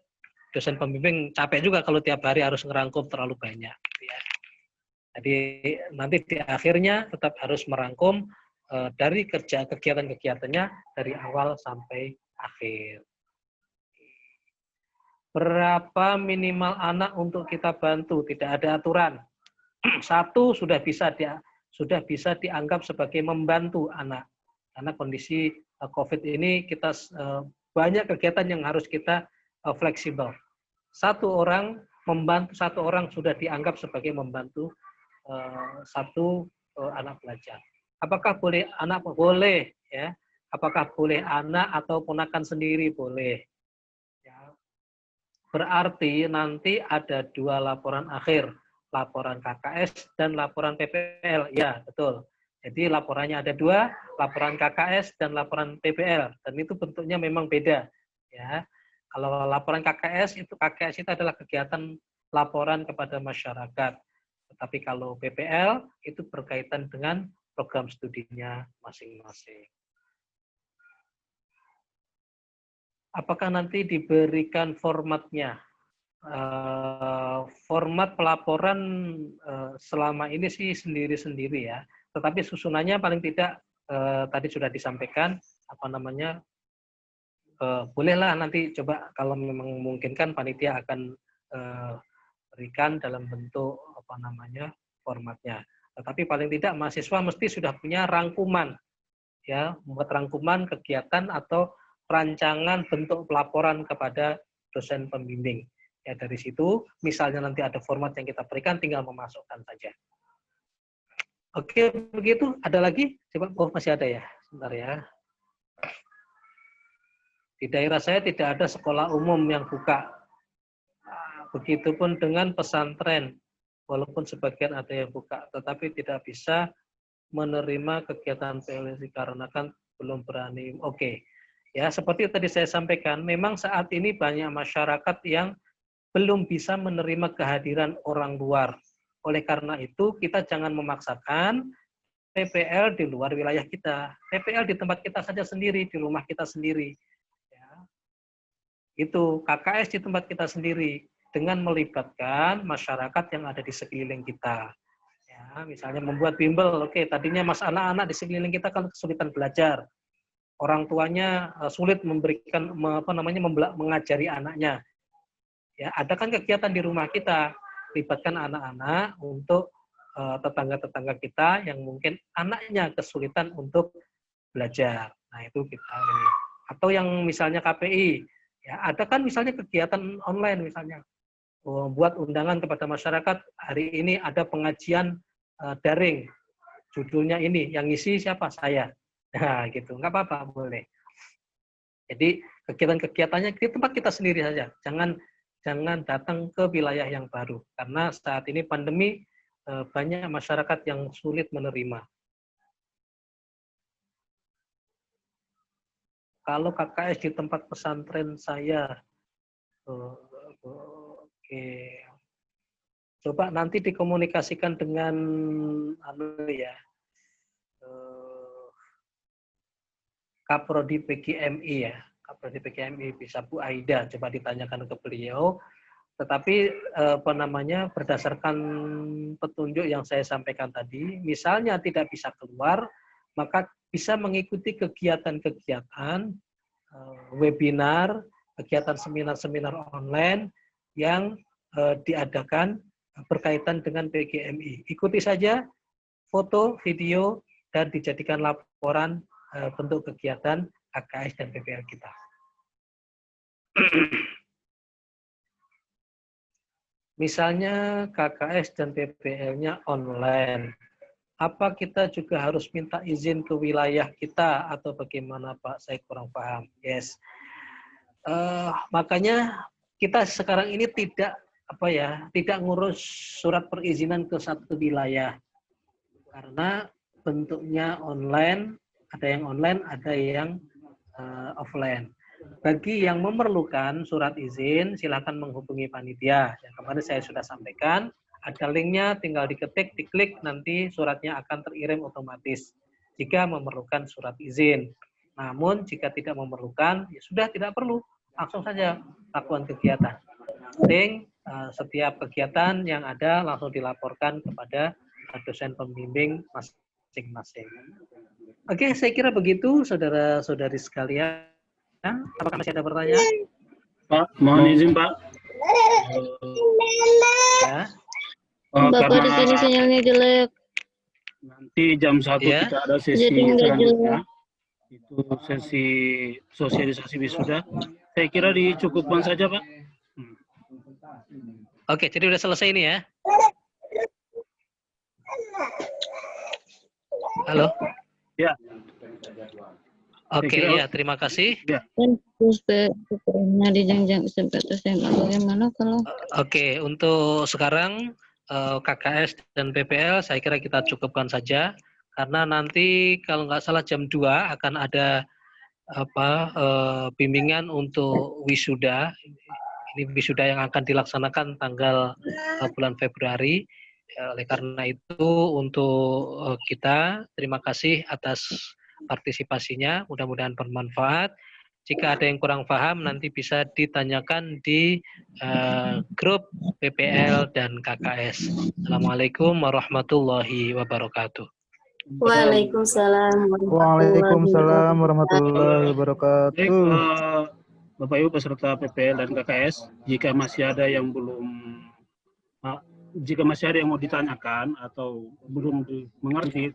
S7: dosen pembimbing capek juga kalau tiap hari harus ngerangkum terlalu banyak. Gitu ya. Jadi nanti di akhirnya tetap harus merangkum dari kegiatan-kegiatannya dari awal sampai akhir. Berapa minimal anak untuk kita bantu? Tidak ada aturan. Satu sudah bisa sudah bisa dianggap sebagai membantu anak. Karena kondisi COVID ini kita banyak kegiatan yang harus kita fleksibel. Satu orang membantu satu orang sudah dianggap sebagai membantu satu anak belajar. Apakah boleh anak? Boleh, ya. Apakah boleh anak atau ponakan sendiri? Boleh. Ya. Berarti nanti ada 2 laporan akhir, laporan KKS dan laporan PPL. Ya, betul. Jadi laporannya ada 2, laporan KKS dan laporan PPL, dan itu bentuknya memang beda. Ya, kalau laporan KKS itu adalah kegiatan laporan kepada masyarakat, tetapi kalau PPL itu berkaitan dengan program studinya masing-masing. Apakah nanti diberikan formatnya? Format pelaporan selama ini sih sendiri-sendiri ya. Tetapi susunannya paling tidak tadi sudah disampaikan bolehlah nanti coba kalau memang memungkinkan panitia akan berikan dalam bentuk formatnya. Tetapi paling tidak mahasiswa mesti sudah punya rangkuman ya, membuat rangkuman kegiatan atau rancangan bentuk pelaporan kepada dosen pembimbing. Ya dari situ misalnya nanti ada format yang kita berikan tinggal memasukkan saja. Oke, begitu. Ada lagi? Coba, masih ada ya? Sebentar ya. Di daerah saya tidak ada sekolah umum yang buka. Begitupun dengan pesantren. Walaupun sebagian ada yang buka, tetapi tidak bisa menerima kegiatan PLSI karena kan belum berani. Oke. Ya, seperti tadi saya sampaikan, memang saat ini banyak masyarakat yang belum bisa menerima kehadiran orang luar. Oleh karena itu, kita jangan memaksakan PPL di luar wilayah kita. PPL di tempat kita saja sendiri, di rumah kita sendiri. Ya. Itu KKS di tempat kita sendiri, dengan melibatkan masyarakat yang ada di sekeliling kita. Ya, misalnya membuat bimbel, oke, tadinya anak-anak di sekeliling kita kan kesulitan belajar. Orang tuanya sulit memberikan, mengajari anaknya. Ya, adakan kegiatan di rumah kita. Libatkan anak-anak untuk tetangga-tetangga kita yang mungkin anaknya kesulitan untuk belajar. Nah, itu kita ini. Atau yang misalnya KPI, ya ada kan misalnya kegiatan online misalnya. Buat undangan kepada masyarakat, hari ini ada pengajian daring. Judulnya ini, yang ngisi siapa? Saya. Nah, gitu. Nggak apa-apa, boleh. Jadi kegiatan-kegiatannya di tempat kita sendiri saja. Jangan datang ke wilayah yang baru. Karena saat ini pandemi, banyak masyarakat yang sulit menerima. Kalau KKS di tempat pesantren saya, oke. Coba nanti dikomunikasikan dengan Kaprodi PGMI ya. Kaprodi PGMI bisa Bu Aida, coba ditanyakan ke beliau. Tetapi berdasarkan petunjuk yang saya sampaikan tadi, misalnya tidak bisa keluar, maka bisa mengikuti kegiatan-kegiatan webinar, kegiatan seminar-seminar online yang diadakan berkaitan dengan PGMI. Ikuti saja foto, video, dan dijadikan laporan bentuk kegiatan KKS dan PPL kita. Misalnya KKS dan PPL-nya online. Apa kita juga harus minta izin ke wilayah kita atau bagaimana Pak? Saya kurang paham. Yes. Makanya kita sekarang ini tidak ngurus surat perizinan ke satu wilayah. Karena bentuknya online, ada yang online, ada yang offline. Bagi yang memerlukan surat izin, silakan menghubungi panitia. Yang kemarin saya sudah sampaikan, ada linknya, tinggal diketik, diklik, nanti suratnya akan teririm otomatis jika memerlukan surat izin. Namun jika tidak memerlukan, ya sudah tidak perlu, langsung saja lakukan kegiatan. Penting setiap kegiatan yang ada langsung dilaporkan kepada dosen pembimbing masing-masing. Oke, saya kira begitu, saudara-saudari sekalian. Apakah masih ada pertanyaan?
S4: Pak, mohon izin Pak.
S7: Ya.
S8: Bapak di sini sinyalnya jelek.
S4: Nanti jam 1
S7: Ya.
S4: kita ada sesi
S3: Jadi nggak
S4: selanjutnya. Itu sesi sosialisasi wisuda. Saya kira dicukupkan saja, Pak.
S7: Oke, jadi udah selesai ini ya. Halo.
S4: Ya.
S7: Oke,
S4: kira-
S7: ya, terima kasih.
S3: Kan terus PPN-nya di jenjang SMP atau SMA bagaimana kalau
S7: Oke, untuk sekarang KKS dan PPL saya kira kita cukupkan saja karena nanti kalau nggak salah jam 2 akan ada bimbingan untuk wisuda. Ini wisuda yang akan dilaksanakan tanggal bulan Februari. Oleh karena itu untuk kita terima kasih atas partisipasinya. Mudah-mudahan bermanfaat. Jika ada yang kurang paham nanti bisa ditanyakan di grup PPL dan KKS. Assalamualaikum warahmatullahi wabarakatuh.
S3: Waalaikumsalam
S6: Waalaikumsalam warahmatullahi
S4: Baik,
S6: wabarakatuh.
S4: Bapak Ibu peserta PPL dan KKS, jika masih ada yang mau ditanyakan atau belum mengerti,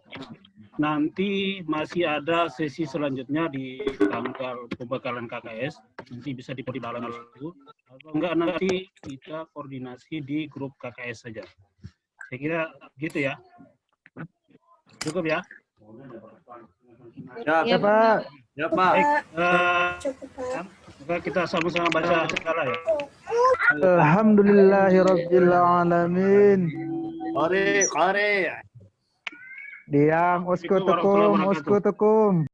S4: nanti masih ada sesi selanjutnya di tanggal pembekalan KKS, nanti bisa dibahas dulu, atau enggak nanti kita koordinasi di grup KKS saja. Saya kira gitu ya. Cukup ya?
S6: Ya Pak.
S5: Ya Pak.
S4: Baik, maka kita sama-sama baca segala ya.
S6: Alhamdulillahirabbil alamin.
S5: Kore.
S6: Diam, uskutukum, uskutukum.